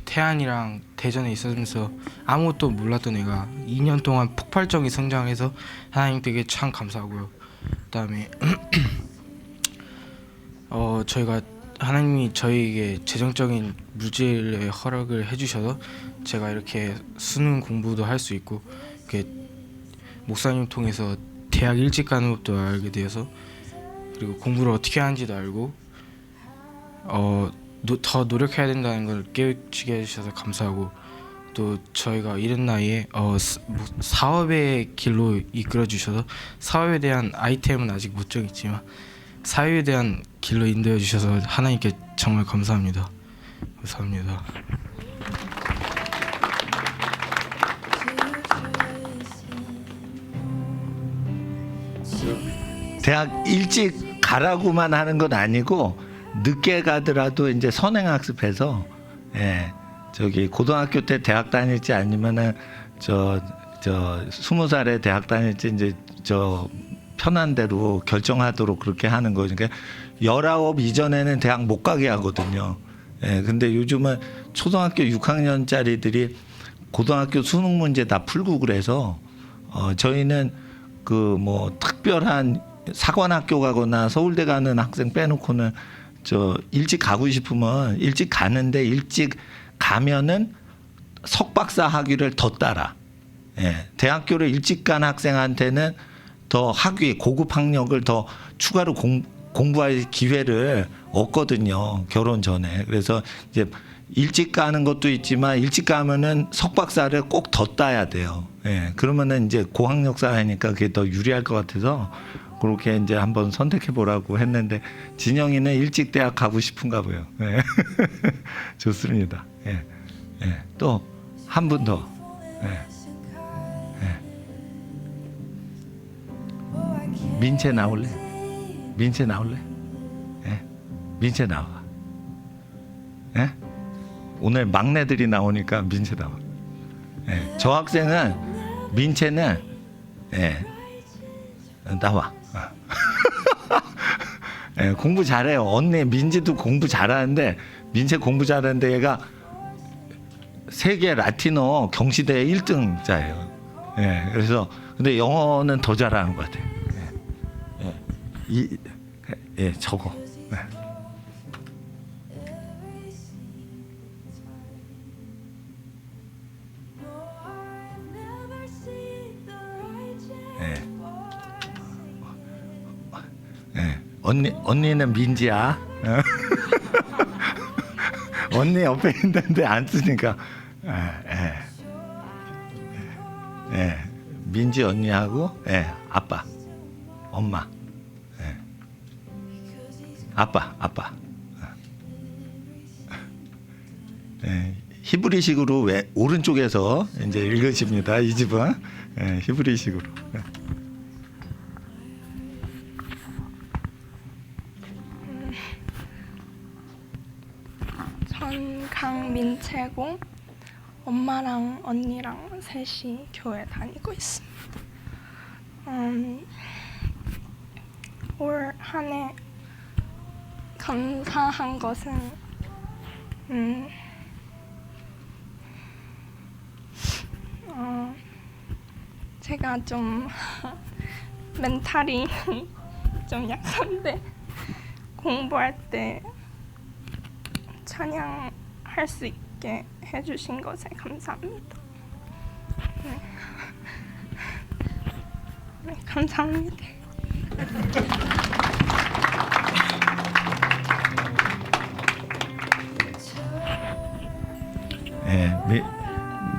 태안이랑 대전에 있으면서 아무것도 몰랐던 애가 2년 동안 폭발적인 성장해서 하나님께 참 감사하고요. 그다음에 저희가 하나님이 저희에게 재정적인 물질의 허락을 해주셔서 제가 이렇게 수능 공부도 할 수 있고 이렇게 목사님 통해서 대학 일찍 가는 법도 알게 되어서 그리고 공부를 어떻게 하는지도 알고 더 노력해야 된다는 걸 깨우치게 해주셔서 감사하고 또 저희가 이른 나이에 사업의 길로 이끌어 주셔서 사업에 대한 아이템은 아직 못 정했지만 사회에 대한 길로 인도해 주셔서 하나님께 정말 감사합니다. 감사합니다. 대학 일찍 가라고만 하는 건 아니고 늦게 가더라도 이제 선행학습해서 예, 저기 고등학교 때 대학 다닐지 아니면은 저 20살에 대학 다닐지 이제 저 편한 대로 결정하도록 그렇게 하는 거죠. 그러니까 19 이전에는 대학 못 가게 하거든요. 예, 근데 요즘은 초등학교 6학년짜리들이 고등학교 수능 문제 다 풀고 그래서 저희는 그 뭐 특별한 사관학교 가거나 서울대 가는 학생 빼놓고는 저 일찍 가고 싶으면 일찍 가는데 일찍 가면은 석박사 학위를 더 따라. 예, 대학교를 일찍 간 학생한테는 더 학위 고급 학력을 더 추가로 공부할 기회를 얻거든요. 결혼 전에. 그래서 이제 일찍 가는 것도 있지만 일찍 가면은 석박사를 꼭 더 따야 돼요. 예, 그러면은 이제 고학력 사회니까 그게 더 유리할 것 같아서 그렇게 이제 한번 선택해 보라고 했는데 진영이는 일찍 대학 가고 싶은가 봐요. 예. 좋습니다. 예. 예. 또 한 분 더. 예. 예. 민채 나올래? 민채 나올래? 예. 민채 나와. 예? 오늘 막내들이 나오니까 민채 나와. 예. 저 학생은 민채는 예. 나와. 예, 공부 잘해요. 언니 민지도 공부 잘하는데 민채 공부 잘하는데 얘가 세계 라틴어 경시대회 1등자예요. 예, 그래서 근데 영어는 더 잘하는 것 같아요. 예, 저거. 예. 예. 언니는 민지야. 언니 옆에 있는데 안 쓰니까. 민지 언니하고 아빠, 엄마, 아빠. 히브리식으로 오른쪽에서 이제 읽으십니다. 이 집은 히브리식으로. 전 강민채고 엄마랑 언니랑 셋이 교회 다니고 있습니다. 올 한 해 감사한 것은 제가 좀 멘탈이 좀 약한데 공부할 때 찬양할 수 있게 해주신 것에 감사합니다. 네, 감사합니다.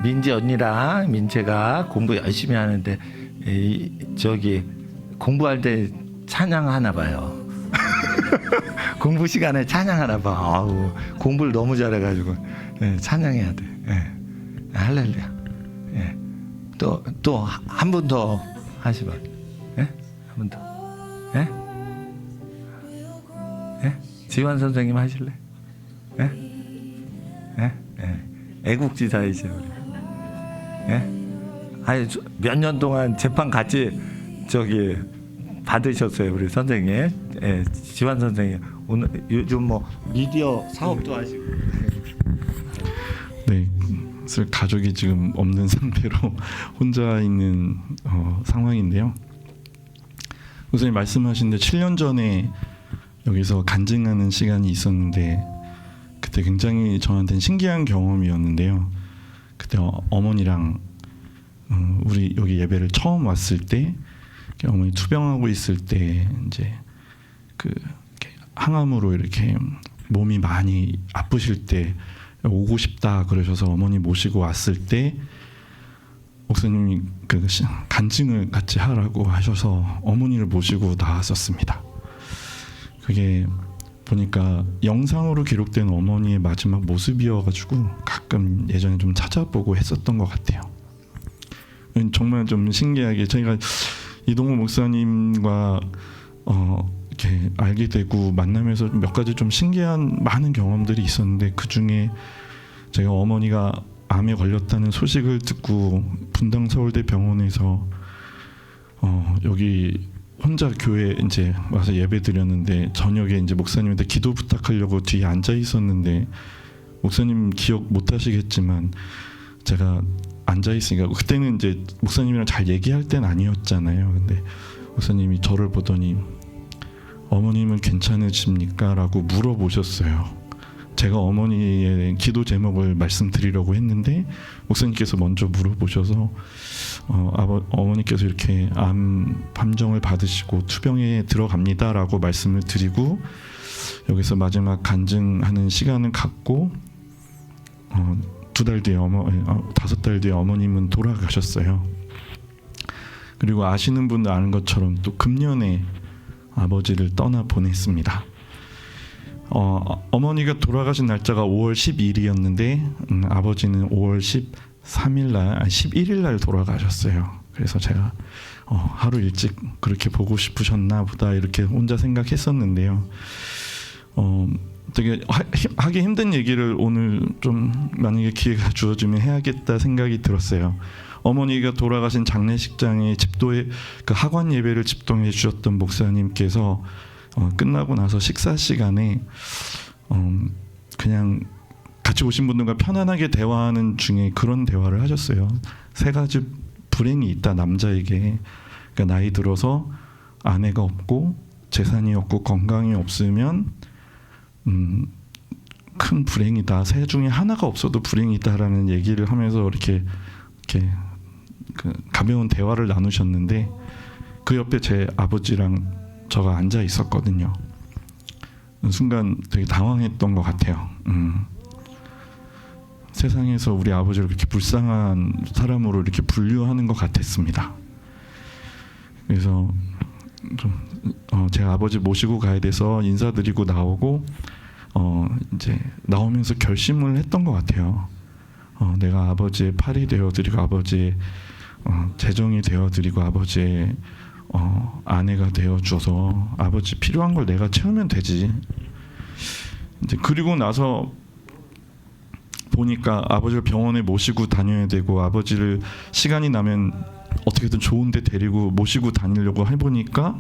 민지 언니랑 민채가 공부 열심히 하는데 저기 공부할 때 찬양하나 봐요. 공부 시간에 찬양하나 봐. 아우, 공부를 너무 잘해가지고 찬양해야 돼. 할렐루야. 또 한 분 더 하시봐. 한 분 더. 지환 선생님 하실래? 애국지사이세요 우리. 아니 몇 년 동안 재판 같이 저기 받으셨어요 우리 선생님. 지환 선생님 오늘 요즘 뭐 미디어 사업도 하시고. 네, 사실 가족이 지금 없는 상태로 혼자 있는 상황인데요. 선생님 말씀하신 데 7년 전에 여기서 간증하는 시간이 있었는데 그때 굉장히 저한테는 신기한 경험이었는데요. 그때 어머니랑 우리 여기 예배를 처음 왔을 때 어머니 투병하고 있을 때 이제 그 항암으로 이렇게 몸이 많이 아프실 때 오고 싶다 그러셔서 어머니 모시고 왔을 때 목사님이 그 간증을 같이 하라고 하셔서 어머니를 모시고 나왔었습니다. 그게 보니까 영상으로 기록된 어머니의 마지막 모습이어가지고 가끔 예전에 좀 찾아보고 했었던 것 같아요. 정말 좀 신기하게 저희가 이동호 목사님과 이렇게 알게 되고 만나면서 몇 가지 좀 신기한 많은 경험들이 있었는데 그 중에 제가 어머니가 암에 걸렸다는 소식을 듣고 분당 서울대 병원에서 여기 혼자 교회 이제 와서 예배 드렸는데 저녁에 이제 목사님한테 기도 부탁하려고 뒤에 앉아 있었는데 목사님 기억 못 하시겠지만 제가 앉아 있으니까 그때는 이제 목사님이랑 잘 얘기할 때는 아니었잖아요. 근데 목사님이 저를 보더니 어머님은 괜찮으십니까? 라고 물어보셨어요. 제가 어머니의 기도 제목을 말씀드리려고 했는데 목사님께서 먼저 물어보셔서 어머니께서 이렇게 암 판정을 받으시고 투병에 들어갑니다라고 말씀을 드리고 여기서 마지막 간증하는 시간을 갖고 2달 뒤에 5달 뒤에 어머님은 돌아가셨어요. 그리고 아시는 분도 아는 것처럼 또 금년에 아버지를 떠나 보냈습니다. 어머니가 돌아가신 날짜가 5월 12일이었는데 아버지는 5월 13일 날, 11일 날 돌아가셨어요. 그래서 제가 하루 일찍 그렇게 보고 싶으셨나 보다 이렇게 혼자 생각했었는데요. 되게 하기 힘든 얘기를 오늘 좀 만약에 기회가 주어지면 해야겠다 생각이 들었어요. 어머니가 돌아가신 장례식장에 집도에 그 학원 예배를 집동해 주셨던 목사님께서 끝나고 나서 식사 시간에 그냥 같이 오신 분들과 편안하게 대화하는 중에 그런 대화를 하셨어요. 3가지 불행이 있다 남자에게. 그러니까 나이 들어서 아내가 없고 재산이 없고 건강이 없으면 큰 불행이다. 3 중에 하나가 없어도 불행이다라는 얘기를 하면서 이렇게 그 가벼운 대화를 나누셨는데 그 옆에 제 아버지랑 저가 앉아 있었거든요. 순간 되게 당황했던 것 같아요. 세상에서 우리 아버지를 그렇게 불쌍한 사람으로 이렇게 분류하는 것 같았습니다. 그래서 좀 제 아버지 모시고 가야 돼서 인사드리고 나오고 이제 나오면서 결심을 했던 것 같아요. 내가 아버지의 팔이 되어드리고 아버지의 재정이 되어드리고 아버지의 아내가 되어줘서 아버지 필요한 걸 내가 채우면 되지. 이제 그리고 나서 보니까 아버지를 병원에 모시고 다녀야 되고 아버지를 시간이 나면 어떻게든 좋은 데 데리고 모시고 다니려고 해보니까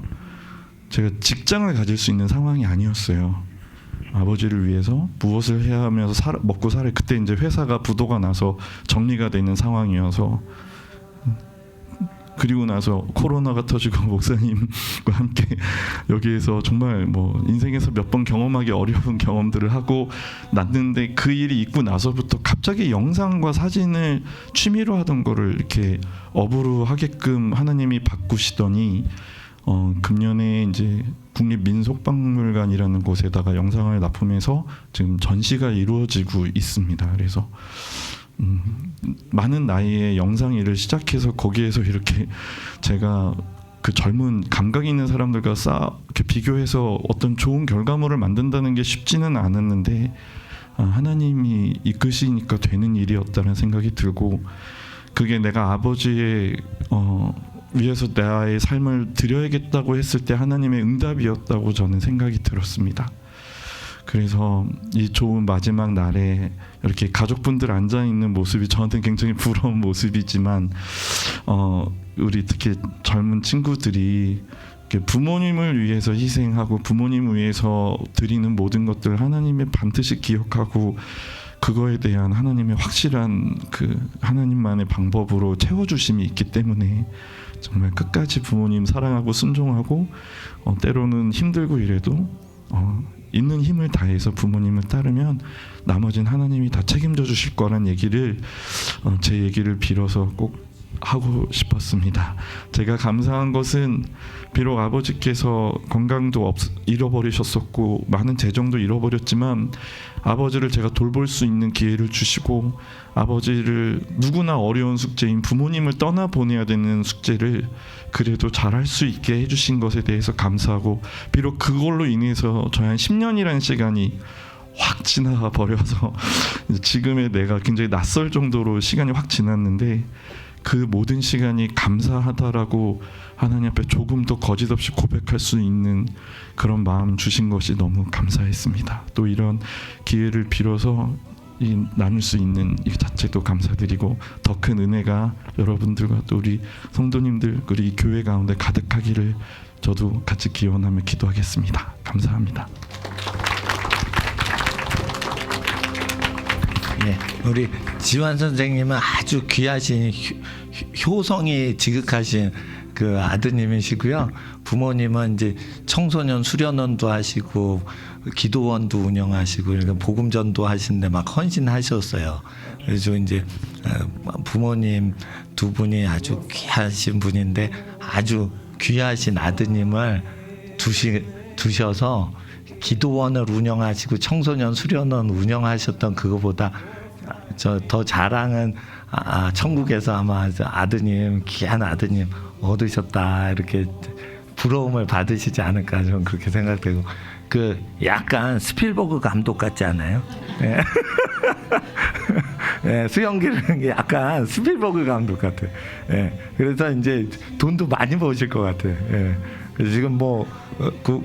제가 직장을 가질 수 있는 상황이 아니었어요. 아버지를 위해서 무엇을 해야 하면서 먹고 살아야 그때 이제 회사가 부도가 나서 정리가 되는 상황이어서 그리고 나서 코로나가 터지고 목사님과 함께 여기에서 정말 뭐 인생에서 몇 번 경험하기 어려운 경험들을 하고 났는데 그 일이 있고 나서부터 갑자기 영상과 사진을 취미로 하던 거를 이렇게 업으로 하게끔 하나님이 바꾸시더니 금년에 이제 국립민속박물관이라는 곳에다가 영상을 납품해서 지금 전시가 이루어지고 있습니다. 그래서 많은 나이에 영상 일을 시작해서 거기에서 이렇게 제가 그 젊은 감각 있는 사람들과 이렇게 비교해서 어떤 좋은 결과물을 만든다는 게 쉽지는 않았는데 하나님이 이끄시니까 되는 일이었다는 생각이 들고 그게 내가 아버지의 위해서 나의 삶을 드려야겠다고 했을 때 하나님의 응답이었다고 저는 생각이 들었습니다. 그래서 이 좋은 마지막 날에 이렇게 가족분들 앉아 있는 모습이 저한테는 굉장히 부러운 모습이지만 우리 특히 젊은 친구들이 부모님을 위해서 희생하고 부모님을 위해서 드리는 모든 것들 하나님의 반드시 기억하고 그거에 대한 하나님의 확실한 그 하나님만의 방법으로 채워주심이 있기 때문에 정말 끝까지 부모님 사랑하고 순종하고 때로는 힘들고 이래도 있는 힘을 다해서 부모님을 따르면 나머지는 하나님이 다 책임져 주실 거란 얘기를 제 얘기를 빌어서 꼭 하고 싶었습니다. 제가 감사한 것은 비록 아버지께서 건강도 잃어버리셨었고 많은 재정도 잃어버렸지만 아버지를 제가 돌볼 수 있는 기회를 주시고 아버지를 누구나 어려운 숙제인 부모님을 떠나보내야 되는 숙제를 그래도 잘할 수 있게 해주신 것에 대해서 감사하고 비록 그걸로 인해서 저희 한 10년이라는 시간이 확 지나가 버려서 지금의 내가 굉장히 낯설 정도로 시간이 확 지났는데 그 모든 시간이 감사하다라고 하나님 앞에 조금 더 거짓 없이 고백할 수 있는 그런 마음 주신 것이 너무 감사했습니다. 또 이런 기회를 빌어서 나눌 수 있는 이 자체도 감사드리고 더 큰 은혜가 여러분들과 또 우리 성도님들 그리고 이 교회 가운데 가득하기를 저도 같이 기원하며 기도하겠습니다. 감사합니다. 예, 우리 지환 선생님은 아주 귀하신 효성이 지극하신 그 아드님이시고요. 부모님은 이제 청소년 수련원도 하시고 기도원도 운영하시고 그러니까 복음전도 하시는데 막 헌신하셨어요. 그래서 이제 부모님 두 분이 아주 귀하신 분인데 아주 귀하신 아드님을 두셔서 기도원을 운영하시고 청소년 수련원 운영하셨던 그거보다 더 자랑은 천국에서 아마 아드님 귀한 아드님 얻으셨다 이렇게 부러움을 받으시지 않을까 저는 그렇게 생각되고 그 약간 스필버그 감독 같지 않아요? 네. 네, 수영기는 약간 스필버그 감독 같아. 네, 그래서 이제 돈도 많이 버실 것 같아. 네. 지금 뭐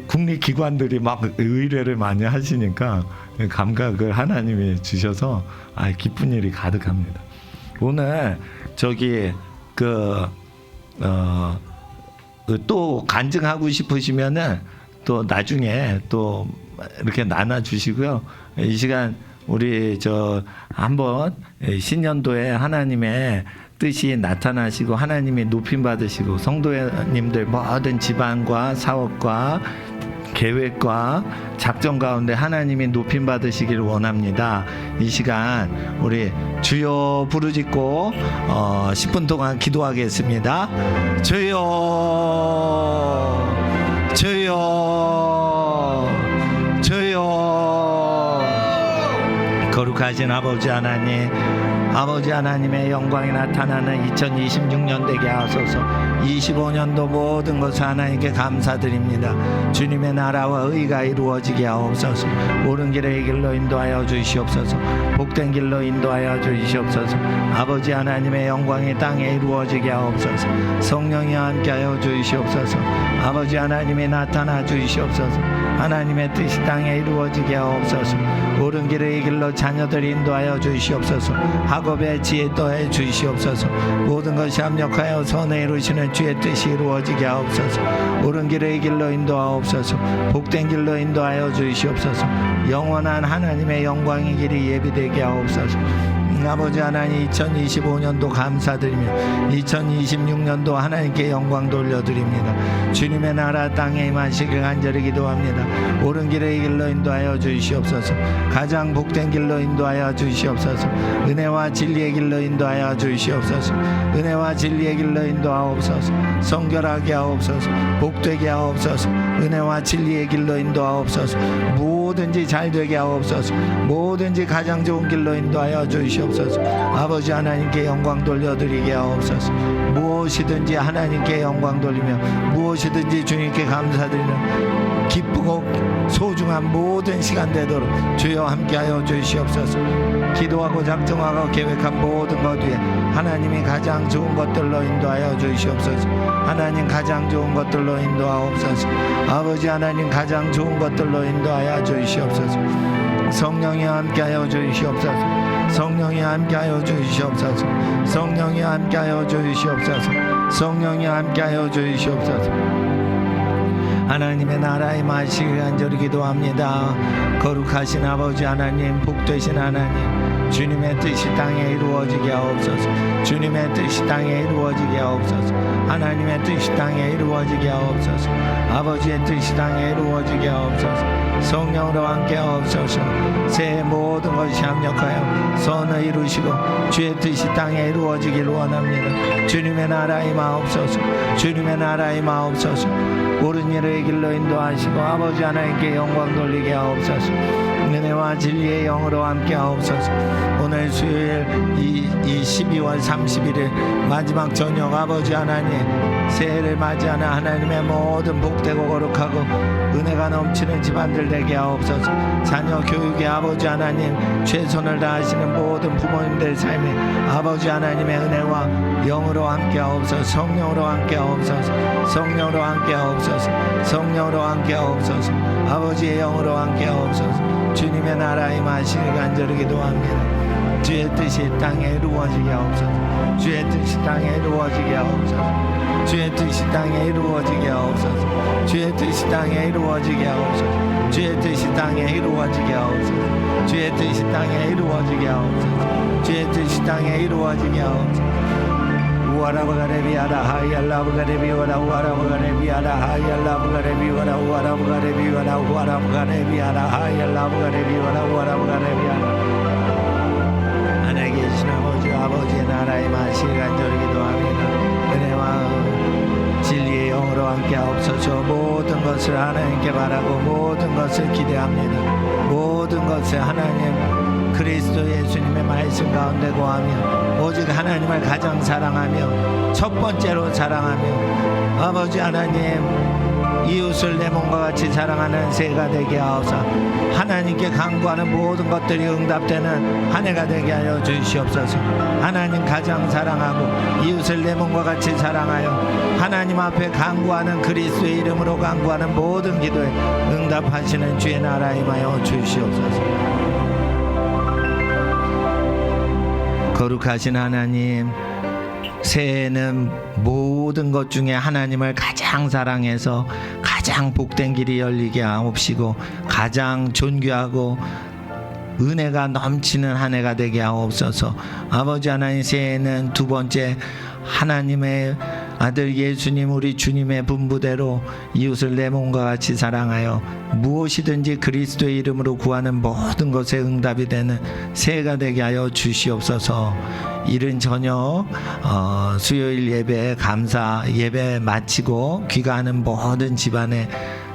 국립기관들이 막 의뢰를 많이 하시니까 감각을 하나님이 주셔서 기쁜 일이 가득합니다. 오늘 저기 또 간증하고 싶으시면은 또 나중에 또 이렇게 나눠 주시고요. 이 시간 우리 한번 신년도에 하나님의 뜻이 나타나시고 하나님이 높임 받으시고 성도님들 모든 집안과 사업과 계획과 작전 가운데 하나님이 높임 받으시기를 원합니다. 이 시간 우리 주여 부르짖고 10분 동안 기도하겠습니다. 주여 주여 주여 거룩하신 아버지 하나님 아버지 하나님의 영광이 나타나는 2026년 되게 하소서. 25년도 모든 것을 하나님께 감사드립니다. 주님의 나라와 의가 이루어지게 하옵소서. 옳은 길의 길로 인도하여 주시옵소서. 복된 길로 인도하여 주시옵소서. 아버지 하나님의 영광이 땅에 이루어지게 하옵소서. 성령이 함께하여 주시옵소서. 아버지 하나님이 나타나 주시옵소서. 하나님의 뜻이 땅에 이루어지게 하옵소서. 옳은 길의 길로 자녀들 인도하여 주시옵소서. 학업의 지혜 더해 주시옵소서. 모든 것이 합력하여 선에 이루시는 주의 뜻이 이루어지게 하옵소서. 옳은 길의 길로 인도하옵소서. 복된 길로 인도하여 주시옵소서. 영원한 하나님의 영광의 길이 예비되게 하옵소서. 아버지 하나님 2025년도 감사드리며 2026년도 하나님께 영광 돌려드립니다. 주님의 나라 땅에 임하시길 간절히 기도합니다. 옳은 길의 길로 인도하여 주시옵소서. 가장 복된 길로 인도하여 주시옵소서. 은혜와 진리의 길로 인도하여 주시옵소서. 은혜와 진리의 길로 인도하옵소서. 성결하게 하옵소서. 복되게 하옵소서. 은혜와 진리의 길로 인도하옵소서. 뭐든지 잘 되게 하옵소서. 뭐든지 가장 좋은 길로 인도하여 주시옵소서. 아버지 하나님께 영광 돌려드리게 하옵소서. 무엇이든지 하나님께 영광 돌리며 무엇이든지 주님께 감사드리는 기쁘고 소중한 모든 시간 되도록 주여 함께하여 주시옵소서. 기도하고 작정하고 계획한 모든 것 위에 하나님이 가장 좋은 것들로 인도하여 주시옵소서. 하나님 가장 좋은 것들로 인도하옵소서. 아버지 하나님 가장 좋은 것들로 인도하여 주시옵소서. 성령이 함께하여 주시옵소서. 성령이 함께하여 주시옵소서. 성령이 함께하여 주시옵소서. 성령이 함께하여 주시옵소서. 하나님의 나라에 마시기 간절히 기도합니다. 거룩하신 아버지 하나님, 복되신 하나님, 주님의 뜻이 땅에 이루어지게 하옵소서. 주님의 뜻이 땅에 이루어지게 하옵소서. 하나님의 뜻이 땅에 이루어지게 하옵소서. 아버지의 뜻이 땅에 이루어지게 하옵소서. 성령으로 함께 하옵소서. 새해 모든 것이 합력하여 선을 이루시고 주의 뜻이 땅에 이루어지길 원합니다. 주님의 나라에 마옵소서. 주님의 나라에 마옵소서. 옳은 일의 길로 인도하시고 아버지 하나님께 영광 돌리게 하옵소서. 은혜와 진리의 영으로 함께 하옵소서. 오늘 수요일 이 12월 31일 마지막 저녁 아버지 하나님 새해를 맞이하는 하나님의 모든 복되고 거룩하고 은혜가 넘치는 집안들 되게 하옵소서. 자녀 교육의 아버지 하나님, 최선을 다하시는 모든 부모님들 삶에 아버지 하나님의 은혜와 영으로 함께 하옵소서. 성령으로 함께 하옵소서. 성령으로 함께 하옵소서. 성령으로 함께 하옵소서. 아버지의 영으로 함께 하옵소서. 주님의 나라 임하시길 간절히 기도합니다. 주의 뜻이 땅에 이루어지게 하옵소서. 주의 뜻이 땅에 이루어지게 하옵소서. 주의 뜻이 땅에 이루어지게 하옵소서. 주의 뜻이 땅에 이루어지게 하옵소서. 주의 뜻이 땅에 이루어지게 하옵소서. 주의 뜻이 땅에 이루어지게 하옵소서. 주의 뜻이 땅에 이루어지게 하옵소서. 우아라바가레비아라 하이알라바가레비와라 우아라바가레비아라 하이알라바가레비와라 우아라바가레비와라 우아라바가레비아라 하이알라바가레비와라 우아라바가레비아라. 하나에 계신 아버지, 아버지의 나라에 마실 간절히 기도합니다. 은혜와 진리의 영으로 함께 하옵소서. 모든 것을 하나님께 바라고 모든 것을 기대합니다. 모든 것을 하나님 그리스도 예수님의 말씀 가운데 구하며 오직 하나님을 가장 사랑하며 첫 번째로 사랑하며 아버지 하나님 이웃을 내 몸과 같이 사랑하는 새해가 되게 하옵소서. 하나님께 간구하는 모든 것들이 응답되는 한 해가 되게 하여 주시옵소서. 하나님 가장 사랑하고 이웃을 내 몸과 같이 사랑하여 하나님 앞에 간구하는 그리스도의 이름으로 간구하는 모든 기도에 응답하시는 주의 나라 임하여 주시옵소서. 거룩하신 하나님, 새해에는 모든 것 중에 하나님을 가장 사랑해서 가장 복된 길이 열리게 하옵시고 가장 존귀하고 은혜가 넘치는 한 해가 되게 하옵소서. 아버지 하나님, 새해에는 두 번째 하나님의 아들 예수님 우리 주님의 분부대로 이웃을 내 몸과 같이 사랑하여 무엇이든지 그리스도의 이름으로 구하는 모든 것에 응답이 되는 새해가 되게 하여 주시옵소서. 이른 저녁 수요일 예배 감사 예배 마치고 귀가하는 모든 집안에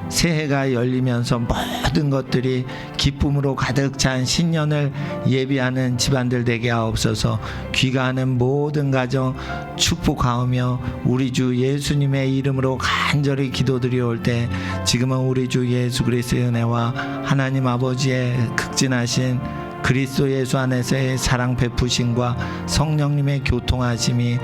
새해가 열리면서 모든 것들이 기쁨으로 가득 찬 신년을 예비하는 집안들 되게 하옵소서. 귀가하는 모든 가정 축복하오며 우리 주 예수님의 이름으로 간절히 기도드리올 때 지금은 우리 주 예수 그리스도의 은혜와 하나님 아버지의 극진하신 그리스도 예수 안에서의 사랑 베푸심과 성령님의 교통하심이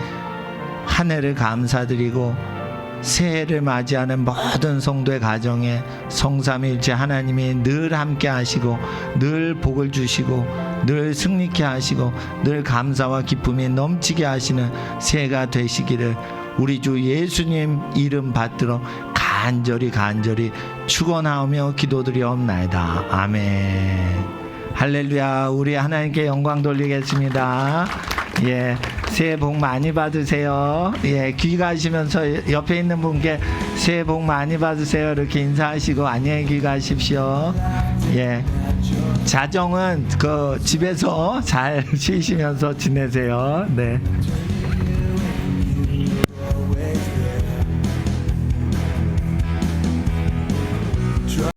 한 해를 감사드리고 새해를 맞이하는 모든 성도의 가정에 성삼일체 하나님이 늘 함께 하시고 늘 복을 주시고 늘 승리케 하시고 늘 감사와 기쁨이 넘치게 하시는 새해가 되시기를 우리 주 예수님 이름 받들어 간절히 축원하오며 기도드리옵나이다. 아멘. 할렐루야. 우리 하나님께 영광 돌리겠습니다. 예, 새해 복 많이 받으세요. 예, 귀가하시면서 옆에 있는 분께 새해 복 많이 받으세요 이렇게 인사하시고 안녕히 귀가하십시오. 예, 자정은 그 집에서 잘 쉬시면서 지내세요. 네.